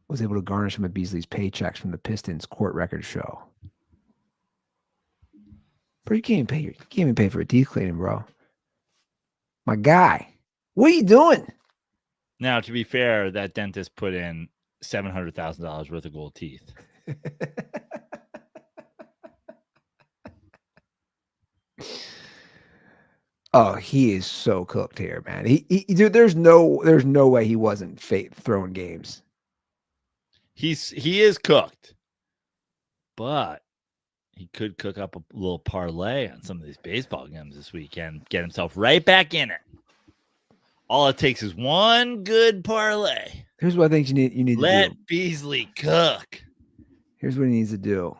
was able to garnish some of Beasley's paychecks from the Pistons court records show. Bro, you can't even pay for a teeth cleaning, bro. My guy, what are you doing? Now, to be fair, that dentist put in $700,000 worth of gold teeth. Oh, he is so cooked here, man. Dude, there's no way he wasn't throwing games. He is cooked, but he could cook up a little parlay on some of these baseball games this weekend, get himself right back in it. All it takes is one good parlay. Here's what I think you need to do. Let Beasley cook. Here's what he needs to do.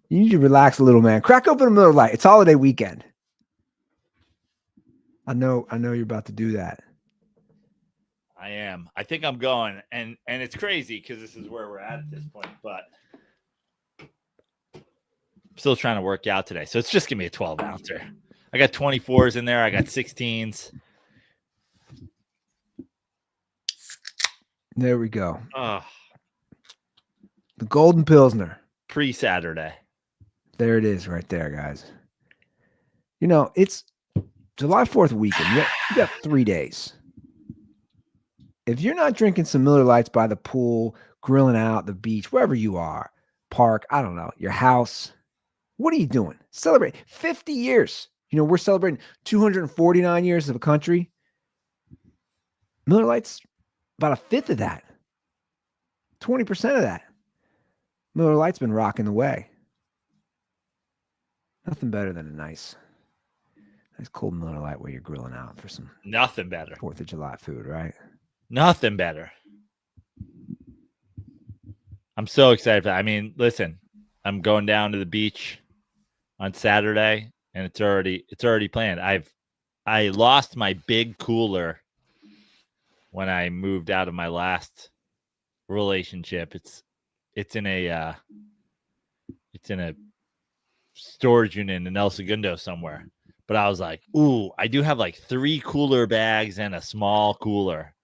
You need to relax a little, man. Crack open a Miller Lite. It's holiday weekend. I know you're about to do that. I am. I think I'm going, and it's crazy because this is where we're at this point. But I'm still trying to work out today, so it's just gonna be a 12-ouncer. I got 24s in there. I got 16s. There we go. Oh, the Golden Pilsner. Pre-Saturday. There it is right there, guys. You know, it's July 4th weekend. You got 3 days. If you're not drinking some Miller Lights by the pool, grilling out, the beach, wherever you are, park, I don't know, your house, what are you doing? Celebrate 50 years. You know, we're celebrating 249 years of a country. Miller Lights, about a fifth of that. 20% of that. Miller Lite's been rocking the way. Nothing better than a nice cold Miller Lite where you're grilling out for some Nothing better. 4th of July food, right? Nothing better. I'm so excited for that. I mean, listen, I'm going down to the beach on Saturday, and it's already planned. I lost my big cooler when I moved out of my last relationship. It's in a storage unit in El Segundo somewhere. But I was like, ooh, I do have like 3 cooler bags and a small cooler.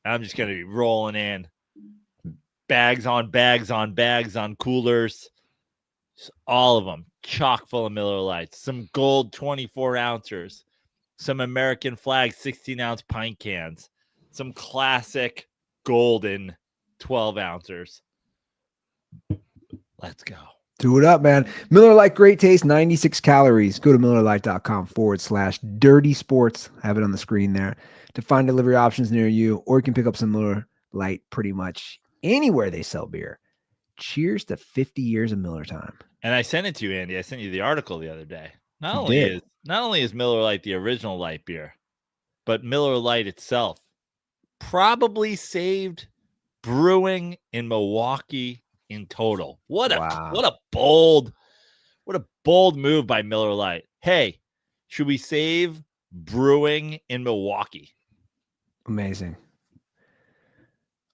I'm just gonna be rolling in bags on bags on bags on coolers. Just all of them chock full of Miller Lights, some gold 24 ounces, some American flag 16-ounce pint cans, some classic golden 12 ounces. Let's go. Do it up, man. Miller Lite, great taste, 96 calories. Go to MillerLite.com/dirty sports. Have it on the screen there to find delivery options near you, or you can pick up some Miller Lite pretty much anywhere they sell beer. Cheers to 50 years of Miller time. And I sent it to you, Andy. I sent you the article the other day. Not You only is Miller Lite the original light beer, but Miller Lite itself probably saved brewing in Milwaukee in total. What a bold move by Miller Lite. Hey, should we save brewing in Milwaukee? Amazing.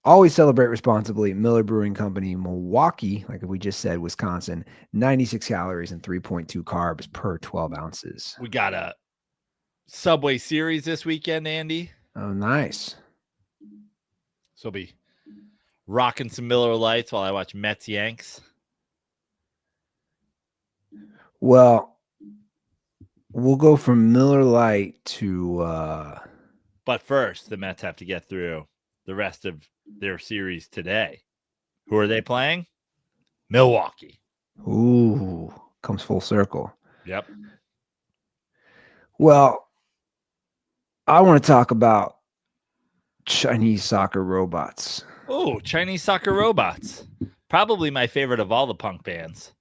Always celebrate responsibly. Miller Brewing Company, Milwaukee, like we just said, Wisconsin, 96 calories and 3.2 carbs per 12 ounces. We got a Subway Series this weekend, Andy. Oh, nice. So I'll be rocking some Miller Lights while I watch Mets Yanks. Well, we'll go from Miller Lite to But first, the Mets have to get through the rest of their series today. Who are they playing? Milwaukee. ooh, comes full circle. Yep. Well, I want to talk about Chinese soccer robots. Oh, Chinese soccer robots. Probably my favorite of all the punk bands.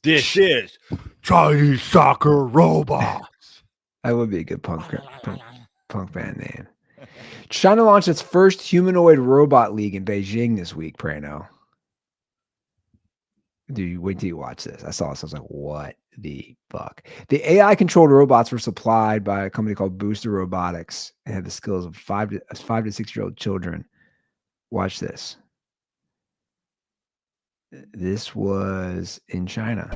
This is Chinese soccer robots. That would be a good punk band name. China launched its first humanoid robot league in Beijing this week, Prano. Dude, wait till you watch this. I saw this. I was like, what the fuck? The AI-controlled robots were supplied by a company called Booster Robotics and had the skills of 5 to 6-year-old children. Watch this. This was in China.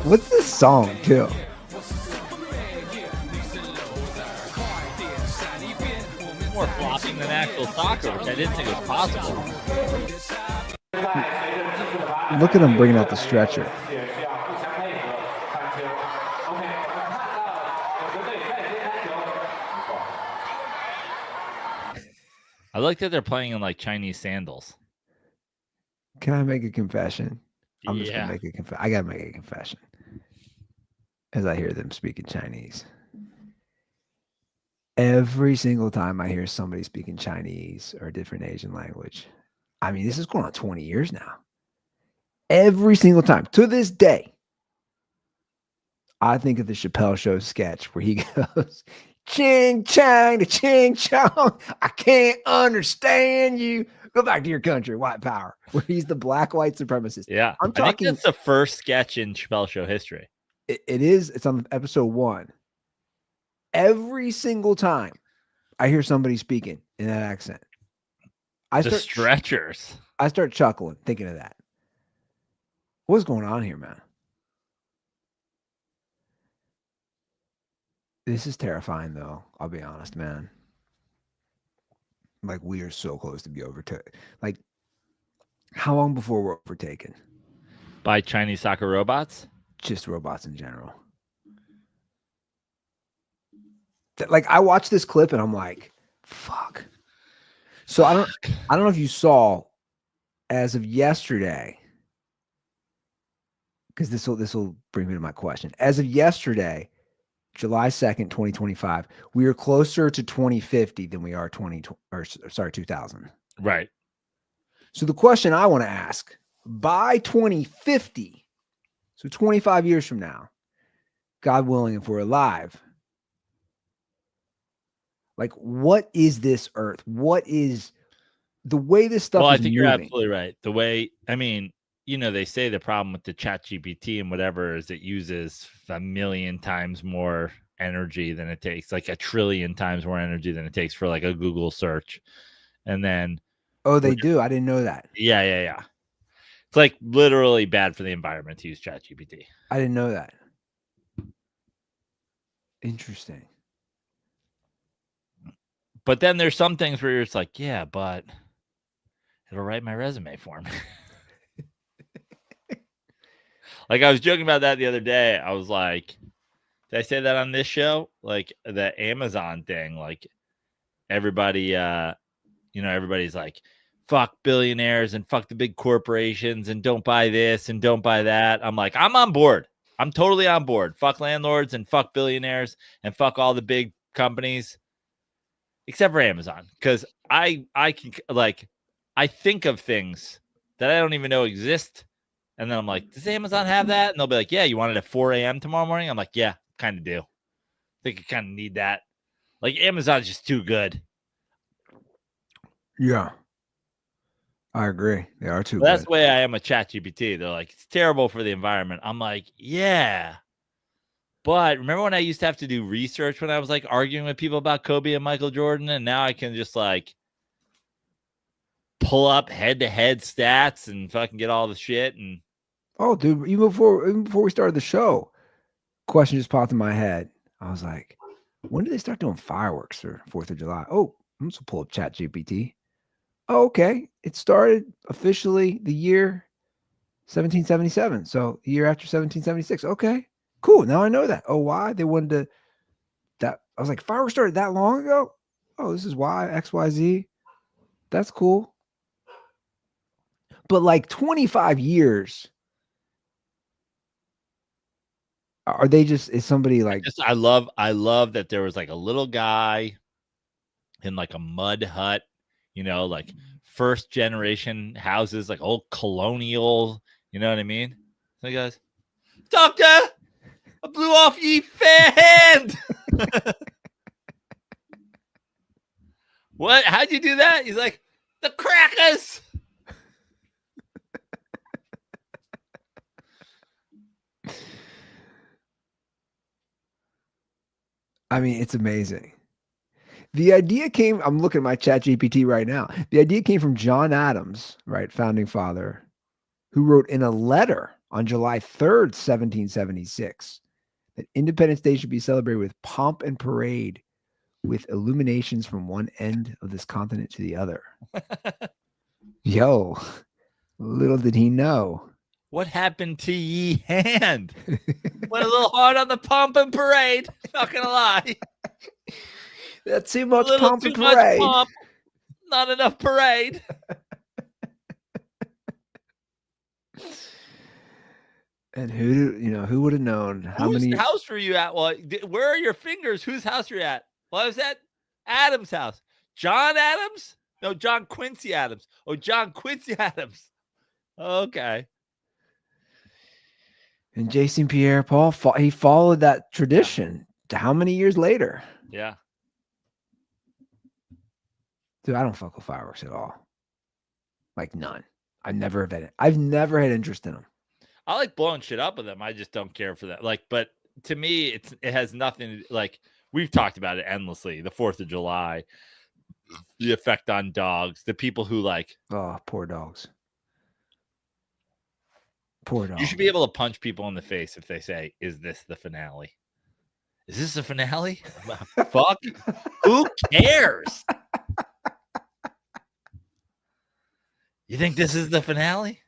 What's this song, too? More flopping than actual soccer, which I didn't think was possible. Look at him bringing out the stretcher. I like that they're playing in like Chinese sandals. Can I make a confession? I'm just Yeah. gonna make a confession. I gotta make a confession as I hear them speaking Chinese. Every single time I hear somebody speaking Chinese or a different Asian language, I mean, this is going on 20 years now. Every single time, to this day, I think of the Chappelle Show sketch where he goes, "Ching chang to ching chong, I can't understand you. Go back to your country, white power." Where he's the black white supremacist. Yeah. I'm I think talking- that's the first sketch in Chappelle Show history. It is. It's on episode 1. Every single time I hear somebody speaking in that accent, I The stretchers. start chuckling thinking of that. What's going on here, man? This is terrifying, though. I'll be honest, man. Like, we are so close to be overtaken. Like, how long before we're overtaken? By Chinese soccer robots? Just robots in general. Like, I watched this clip and I'm like, fuck. So I don't know if you saw, as of yesterday, because this will bring me to my question. As of yesterday, July 2nd, 2025, we are closer to 2050 than we are 2000. Right. So the question I want to ask, by 2050, so 25 years from now, God willing, if we're alive, like, what is this earth? What is the way this stuff Well, I is think you're moving. absolutely right. The way, I mean, they say the problem with the ChatGPT and whatever is it uses 1,000,000 times more energy than it takes, like 1,000,000,000,000 times more energy than it takes for like a Google search. And then, Oh, they do. I didn't know that. yeah. It's like literally bad for the environment to use ChatGPT. I didn't know that. Interesting. But then there's some things where you're just like, yeah, but it'll write my resume for me. Like I was joking about that the other day. I was like, did I say that on this show? Like the Amazon thing, like everybody, everybody's like, fuck billionaires and fuck the big corporations and don't buy this and don't buy that. I'm like, I'm on board. I'm totally on board. Fuck landlords and fuck billionaires and fuck all the big companies except for Amazon. Because I can, like, I think of things that I don't even know exist. And then I'm like, does Amazon have that? And they'll be like, yeah, you want it at 4 a.m. tomorrow morning? I'm like, yeah, kind of do. I think I kind of need that. Like, Amazon's just too good. Yeah. I agree. They are too Well, that's good. the way I am with ChatGPT. They're like, it's terrible for the environment. I'm like, yeah. But remember when I used to have to do research when I was like arguing with people about Kobe and Michael Jordan? And now I can just like pull up head-to-head stats and fucking get all the shit. And Oh, dude, even before we started the show, question just popped in my head. I was like, when did they start doing fireworks for 4th of July? Oh, I'm just gonna pull up ChatGPT. Oh, okay. It started officially the year 1777. So the year after 1776. Okay, cool. Now I know that. Oh, why? They wanted to that I was like, fireworks started that long ago? Oh, this is why, XYZ. That's cool. But like 25 years. Are they just is somebody like I love that there was like a little guy in like a mud hut, like first generation houses, like old colonial, you know what I mean? So he goes, Doctor, I blew off ye fair hand. What? How'd you do that? He's like, the crackers. I mean, it's amazing. The idea came, I'm looking at my chat GPT right now. The idea came from John Adams, right? Founding father, who wrote in a letter on July 3rd, 1776, that Independence Day should be celebrated with pomp and parade with illuminations from one end of this continent to the other. Yo, little did he know. What happened to ye hand? Went a little hard on the pomp and parade. Not gonna lie. That's too much a little pomp too and much parade. pomp, not enough parade. And who would have known how Whose many house were you at? Well, where are your fingers? Whose house were you at? Well, I was at Adams' house. John Adams? No, John Quincy Adams. Oh, John Quincy Adams. Okay. And Jason Pierre-Paul, he followed that tradition to how many years later? Yeah. Dude, I don't fuck with fireworks at all. Like none. I've never had interest in them. I like blowing shit up with them. I just don't care for that. Like, but to me, it has nothing like we've talked about it endlessly. The 4th of July, the effect on dogs, the people who like, oh, poor dogs. Poor dogs. You should be able to punch people in the face if they say, "Is this the finale? Is this the finale?" Fuck. Who cares? You think this is the finale?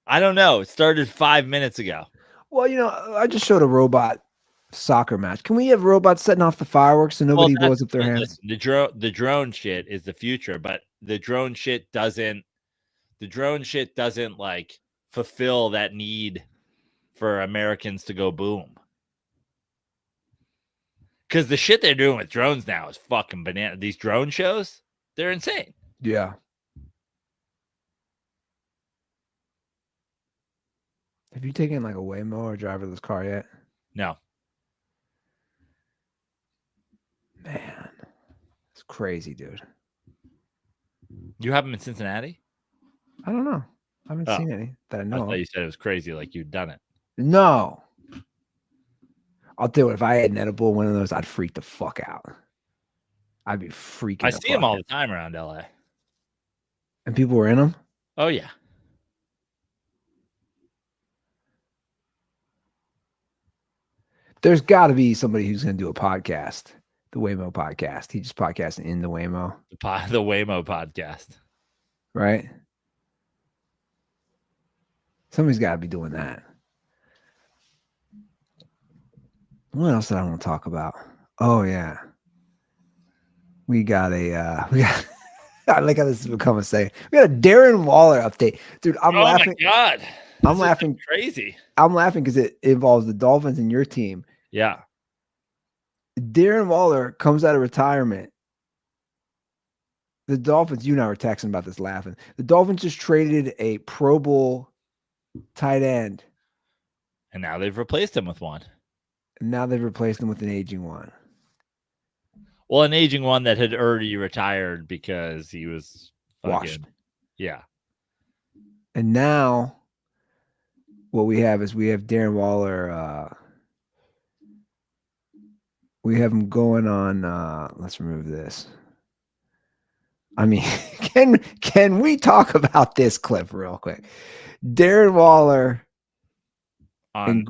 I don't know. It started 5 minutes ago. Well, I just showed a robot soccer match. Can we have robots setting off the fireworks so nobody blows up their hands? Listen, the drone shit is the future, but the drone shit doesn't like fulfill that need for Americans to go boom. Because the shit they're doing with drones now is fucking banana. These drone shows, they're insane. Yeah. Have you taken like a Waymo or driverless car yet? No. Man, it's crazy, dude. You have him in Cincinnati? I don't know. I haven't Oh. seen any that I I know. thought Of. you said it was crazy, like you'd done it. No. I'll tell you what, if I had an edible one of those, I'd freak the fuck out. I'd be freaking. I the see him fuck all out. the time around LA. And people were in them. Oh yeah. There's got to be somebody who's going to do a podcast, the Waymo podcast. He just podcasting in the Waymo, The Waymo podcast. right? Somebody's got to be doing that. What else did I want to talk about? Oh yeah, we got a I like how this has become a saying. We got a Darren Waller update, dude. I'm laughing. My God, I'm laughing. Crazy. I'm laughing because it involves the Dolphins and your team. Yeah. Darren Waller comes out of retirement. The Dolphins, you and I were texting about this laughing. The Dolphins just traded a Pro Bowl tight end. And now they've replaced him with one. And now they've replaced him with an aging one. Well, an aging one that had already retired because he was Washed. Yeah. And now what we have is we have Darren Waller. We have him going on. Let's remove this. I mean, can we talk about this clip real quick? Darren Waller on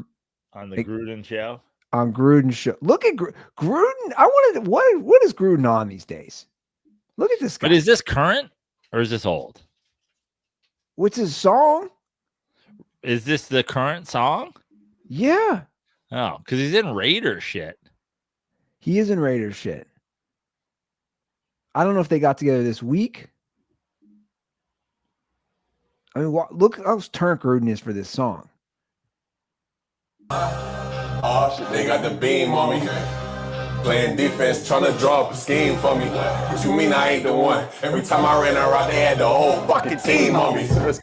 the Gruden show. On Gruden show. Look at Gruden. I wanted what is Gruden on these days? Look at this guy. But is this current or is this old? What's his song? Is this the current song? Yeah. Oh, because he's in Raider shit. He is in Raiders shit. I don't know if they got together this week. I mean, look how turnt Gruden is for this song. Oh shit, they got the beam on me. Playing defense, trying to draw up a scheme for me. What you mean I ain't the one? Every time I ran around, they had the whole fucking team on me. Let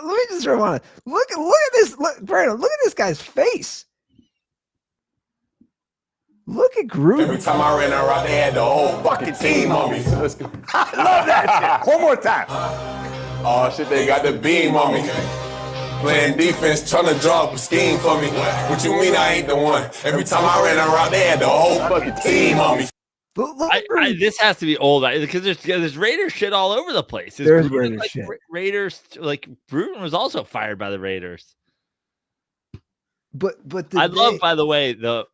me just rewind. Look at this. Brandon, look at this guy's face. Look at Gruden. Every time I ran around, they had the whole fucking team on me. I love that shit. One more time. Oh shit, they got the beam on me. Playing defense, trying to draw up a scheme for me. What you mean I ain't the one? Every time I ran around, they had the whole fucking team on me. This has to be old because there's Raiders shit all over the place. There's Raiders shit. Raiders, like Gruden was also fired by the Raiders. But I love, by the way, the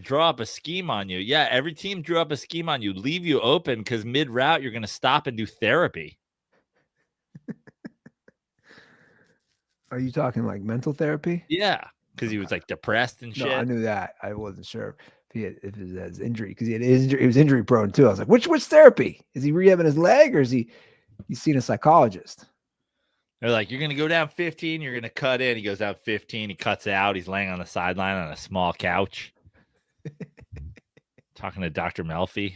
draw up a scheme on you. Yeah, every team drew up a scheme on you, leave you open because mid route you're going to stop and do therapy. Are you talking like mental therapy? Yeah, because he was like depressed and shit. No, I knew that. I wasn't sure if it was his injury because he was injury prone too. I was like, which therapy? Is he rehabbing his leg or is he's seen a psychologist? They're like, you're going to go down 15. You're going to cut in. He goes down 15. He cuts out. He's laying on the sideline on a small couch. Talking to Dr. Melfi.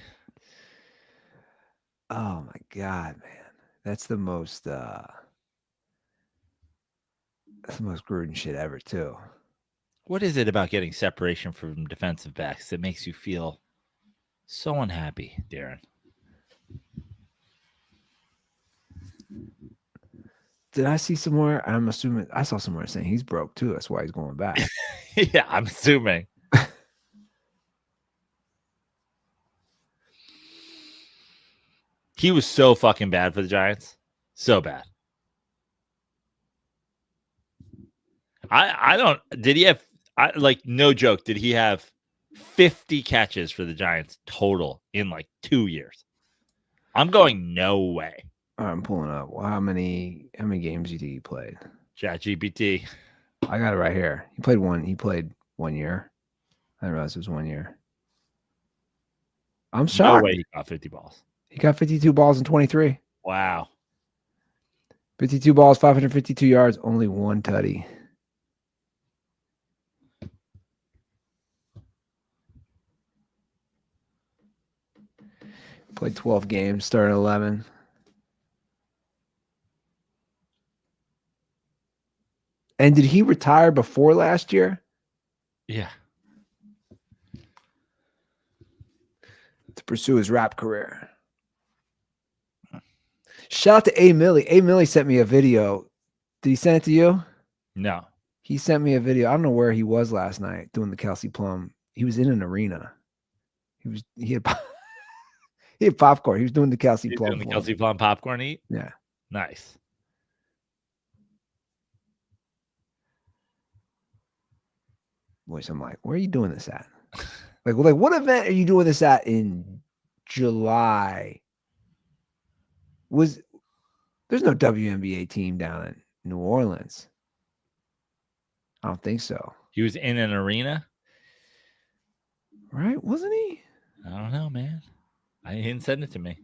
Oh, my God, man. That's the most Gruden shit ever, too. What is it about getting separation from defensive backs that makes you feel so unhappy, Darren? Did I see somewhere? I'm assuming I saw somewhere saying he's broke too. That's why he's going back. Yeah, I'm assuming. He was so fucking bad for the Giants. So bad. Did he have, no joke, did he have 50 catches for the Giants total in like 2 years? I'm going no way. I'm pulling up. Well, how many games do you think he played? ChatGPT. I got it right here. He played 1 year. I didn't realize it was 1 year. I'm shocked. No way he got 50 balls. He got 52 balls in 23. Wow. 52 balls, 552 yards, only one tutty. Played 12 games, started 11. And did he retire before last year? Yeah. To pursue his rap career. Shout out to A. Millie. A. Millie sent me a video. Did he send it to you? No. He sent me a video. I don't know where he was last night doing the Kelsey Plum. He was in an arena. He had he had popcorn. He was doing the Kelsey Plum. Doing the Kelsey Plum popcorn eat? Yeah. Nice. Boys, I'm like, where are you doing this at? like, what event are you doing this at in July? There's no WNBA team down in New Orleans. I don't think so. He was in an arena? Right? Wasn't he? I don't know, man. He didn't send it to me.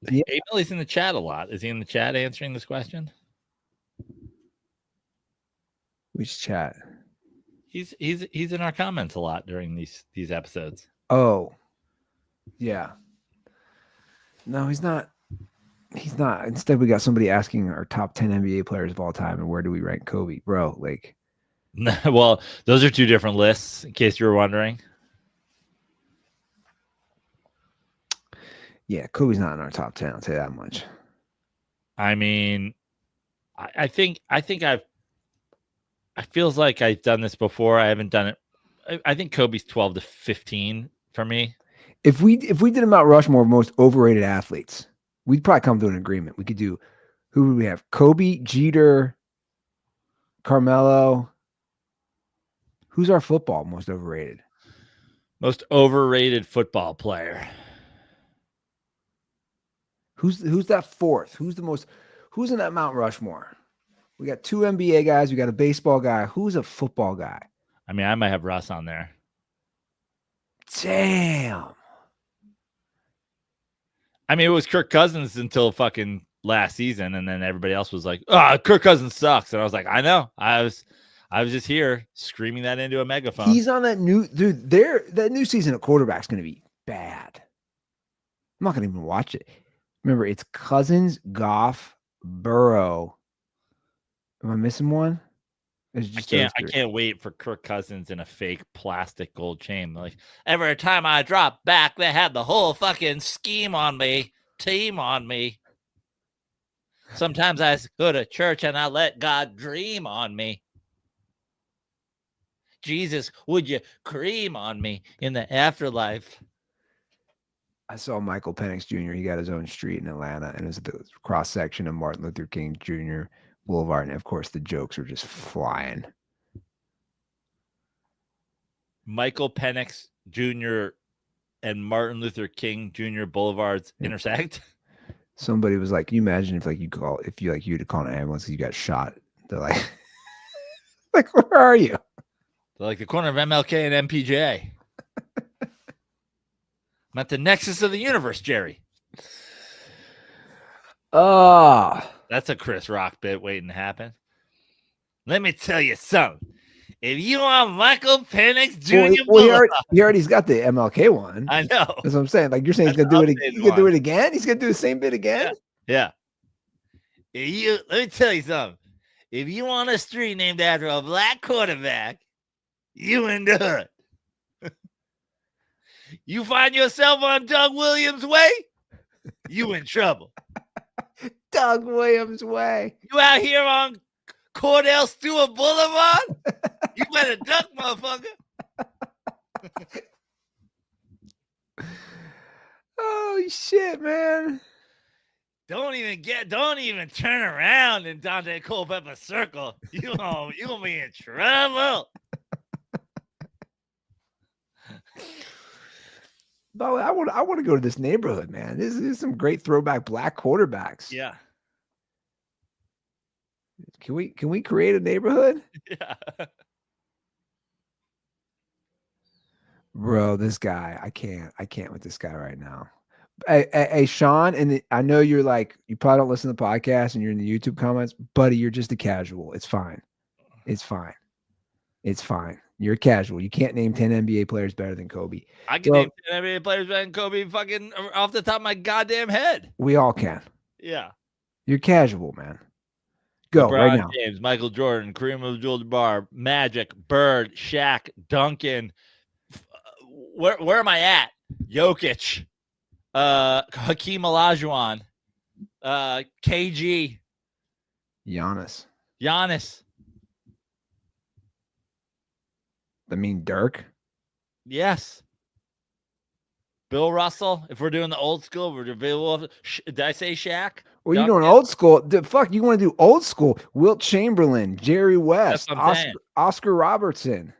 Yeah. Emily's in the chat a lot. Is he in the chat answering this question? Which chat? He's in our comments a lot during these episodes. Oh, yeah. No, he's not. He's not. Instead, we got somebody asking our top 10 NBA players of all time and where do we rank Kobe, bro? Like, well, those are two different lists. In case you were wondering. Yeah, Kobe's not in our top 10. I'll tell you that much. I mean, I think I feels like I've done this before. I haven't done it. I think Kobe's 12 to 15 for me. If we did a Mount Rushmore of most overrated athletes, we'd probably come to an agreement. We could do, who would we have? Kobe, Jeter, Carmelo. Who's our football most overrated? Most overrated football player. Who's that fourth? Who's in that Mount Rushmore? We got two NBA guys. We got a baseball guy. Who's a football guy? I mean, I might have Russ on there. Damn. I mean, it was Kirk Cousins until fucking last season, and then everybody else was like, "Oh, Kirk Cousins sucks," and I was like, "I know." I was just here screaming that into a megaphone. He's on that new dude. That new season of quarterback's going to be bad. I'm not going to even watch it. Remember, it's Cousins, Goff, Burrow. Am I missing one? I can't wait for Kirk Cousins in a fake plastic gold chain. Like, every time I drop back, they had the whole fucking team on me. Sometimes I go to church and I let God dream on me. Jesus, would you cream on me in the afterlife? I saw Michael Penix Jr. He got his own street in Atlanta, and it was the cross section of Martin Luther King Jr. Boulevard, and of course the jokes were just flying. Michael Penix Jr. and Martin Luther King Jr. Boulevards intersect. Somebody was like, "Can you imagine if you had to call an ambulance because you got shot?" They're like, "Like, where are you?" They're like the corner of MLK and MPJ. I'm at the nexus of the universe, Jerry. That's a Chris Rock bit waiting to happen. Let me tell you something. If you want Michael Penix Jr. He already's got the MLK one. I know. That's what I'm saying. Like, you're saying he's gonna do it again. He's gonna do it again. He's gonna do the same bit again. Yeah. Let me tell you something. If you want a street named after a black quarterback, you in the hood. You find yourself on Doug Williams' way, you in trouble. Doug Williams' way. You out here on Cordell Stewart Boulevard? You better duck, motherfucker. Oh shit, man. Don't even turn around in Dante Culpepper Circle. You gonna be in trouble. But I want to go to this neighborhood, man. This is some great throwback black quarterbacks. Yeah. Can we create a neighborhood? Yeah. Bro, this guy, I can't with this guy right now. Hey, Sean, and I know you probably don't listen to the podcast and you're in the YouTube comments, buddy, you're just a casual. It's fine. It's fine. You're a casual. You can't name 10 NBA players better than Kobe. I can name 10 NBA players better than Kobe fucking off the top of my goddamn head. We all can. Yeah. You're casual, man. Go LeBron right now. James, Michael Jordan, Kareem Abdul-Jabbar, Magic, Bird, Shaq, Duncan. Where am I at? Jokic. Hakeem Olajuwon, KG, Giannis. Giannis. I mean, Dirk. Yes. Bill Russell. If we're doing the old school, we're doing. Did I say Shaq? Well, you're doing old school. Fuck, you want to do old school? Wilt Chamberlain, Jerry West, That's what I'm saying. Oscar Robertson.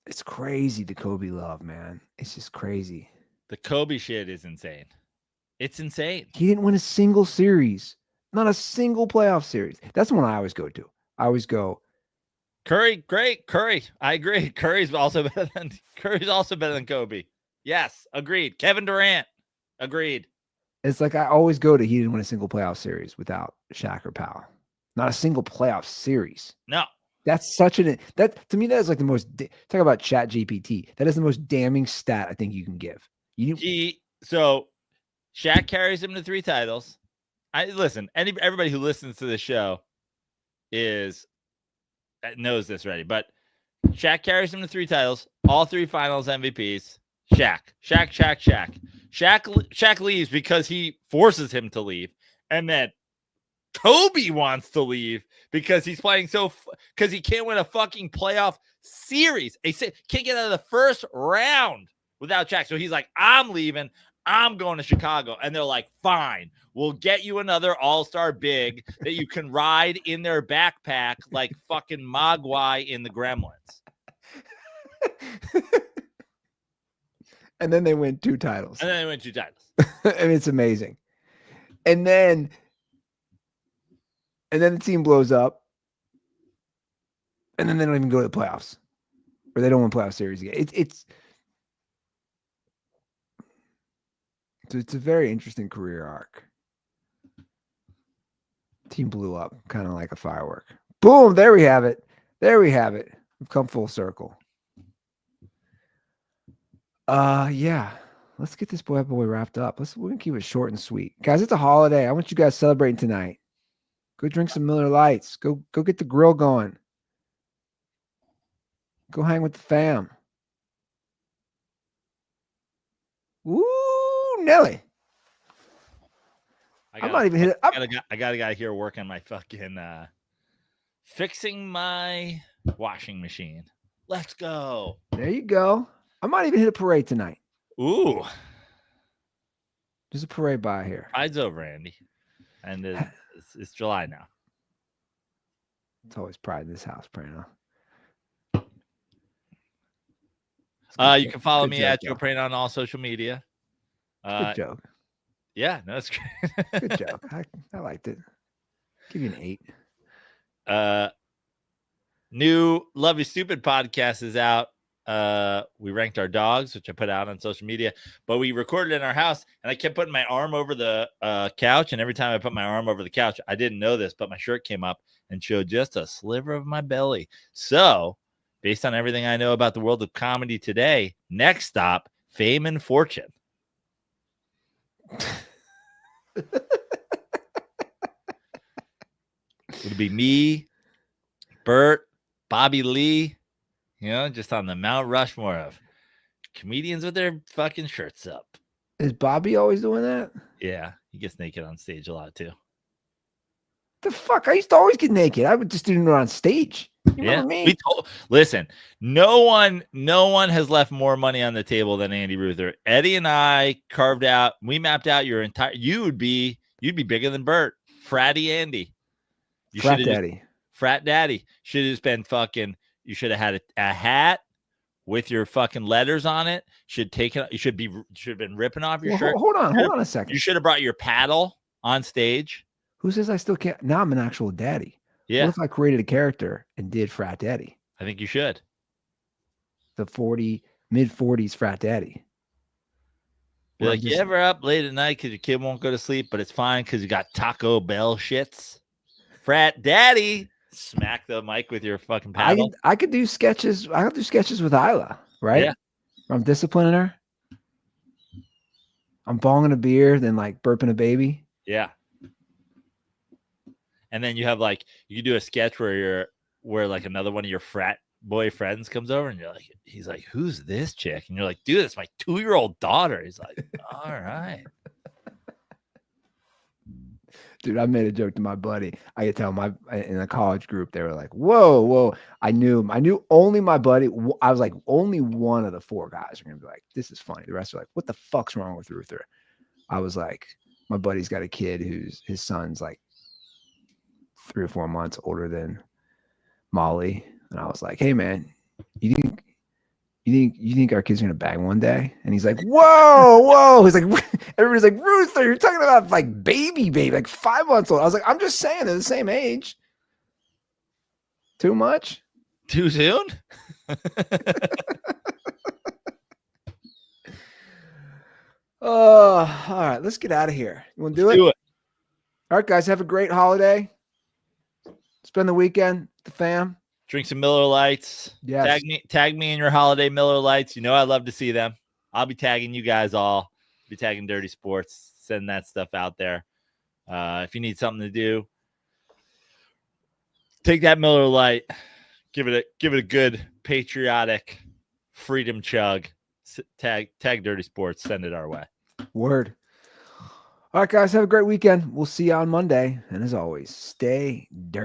It's crazy, the Kobe love, man. It's just crazy. The Kobe shit is insane. It's insane. He didn't win a single series, not a single playoff series. That's the one I always go to. I always go. Curry, great. Curry, I agree. Curry's also better than Kobe. Yes, agreed. Kevin Durant, agreed. It's like I always go to. He didn't win a single playoff series without Shaq or Powell. Not a single playoff series. No. That's such that to me, that is like the most talk about Chat GPT. That is the most damning stat I think you can give. So Shaq carries him to 3 titles. Everybody who listens to the show knows this already, but Shaq carries him to 3 titles, all 3 finals MVPs. Shaq leaves because he forces him to leave. And then Kobe wants to leave because he's playing because he can't win a fucking playoff series. He can't get out of the first round without Shaq. So he's like, I'm leaving. I'm going to Chicago. And they're like, fine, we'll get you another all-star big that you can ride in their backpack like fucking Mogwai in the Gremlins. And then they win 2 titles. And then they win 2 titles. And it's amazing. And then the team blows up. And then they don't even go to the playoffs. Or they don't win playoff series again. It's a very interesting career arc. Team blew up, kind of like a firework. Boom, there we have it. We've come full circle. Yeah. Let's get this boy wrapped up. We're gonna keep it short and sweet. Guys, it's a holiday. I want you guys celebrating tonight. Go drink some Miller Lights. Go get the grill going. Go hang with the fam. Woo, Nelly. I might even hit it. I got a guy here working on my fucking fixing my washing machine. Let's go. There you go. I might even hit a parade tonight. Ooh. There's a parade by here. Pride's over, Andy. And it's July now. It's always pride in this house, Prano. You can follow me at Joe Prano on all social media. Good joke. Yeah, no, it's great. Good joke. I liked it. Give you an 8. New Love You Stupid podcast is out. We ranked our dogs, which I put out on social media, but we recorded in our house, and I kept putting my arm over the couch, and every time I put my arm over the couch, I didn't know this, but my shirt came up and showed just a sliver of my belly. So, based on everything I know about the world of comedy today, next stop, fame and fortune. It'll be me, Bert, Bobby Lee, just on the Mount Rushmore of comedians with their fucking shirts up. Is Bobby always doing that? Yeah, he gets naked on stage a lot too. The fuck? I used to always get naked. I would just do it on stage. You know what I mean? Listen, no one has left more money on the table than Andy Ruther. Eddie and I we mapped out your entire. You'd be bigger than Bert. Fratty Andy. Frat daddy. Should have just been fucking. You should have had a hat with your fucking letters on it. You should have been ripping off your shirt. Hold on a second. You should have brought your paddle on stage. Who says I still can't? Now I'm an actual daddy. Yeah. What if I created a character and did Frat Daddy? I think you should. The mid-40s Frat Daddy. Be like, you ever up late at night because your kid won't go to sleep, but it's fine because you got Taco Bell shits? Frat Daddy. Smack the mic with your fucking paddle. I could do sketches. I could do sketches with Isla, right? Yeah. I'm disciplining her. I'm bonging a beer, then like burping a baby. Yeah. And then you have you do a sketch where like another one of your frat boyfriends comes over and he's like, who's this chick? And you're like, dude, it's my 2-year-old daughter. He's like, all right. Dude, I made a joke to my buddy. I could tell in a college group, they were like, whoa. I knew only my buddy. I was like, only one of the 4 guys are going to be like, this is funny. The rest are like, what the fuck's wrong with Ruther? I was like, my buddy's got a kid his son's like 3 or 4 months older than Molly. And I was like, hey man, you think our kid's gonna bang one day? And he's like, whoa. He's like, everybody's like, Ruther, you're talking about like baby, like 5 months old. I was like, I'm just saying they're the same age. Too much? Too soon? All right, let's get out of here. You want to do it? All right, guys, have a great holiday. Spend the weekend with the fam. Drink some Miller Lights. Yes. Tag me in your holiday Miller Lights. You know I love to see them. I'll be tagging you guys all. Be tagging Dirty Sports. Send that stuff out there. If you need something to do, take that Miller Light. Give it a good patriotic freedom chug. Tag Dirty Sports. Send it our way. Word. All right, guys, have a great weekend. We'll see you on Monday. And as always, stay dirty.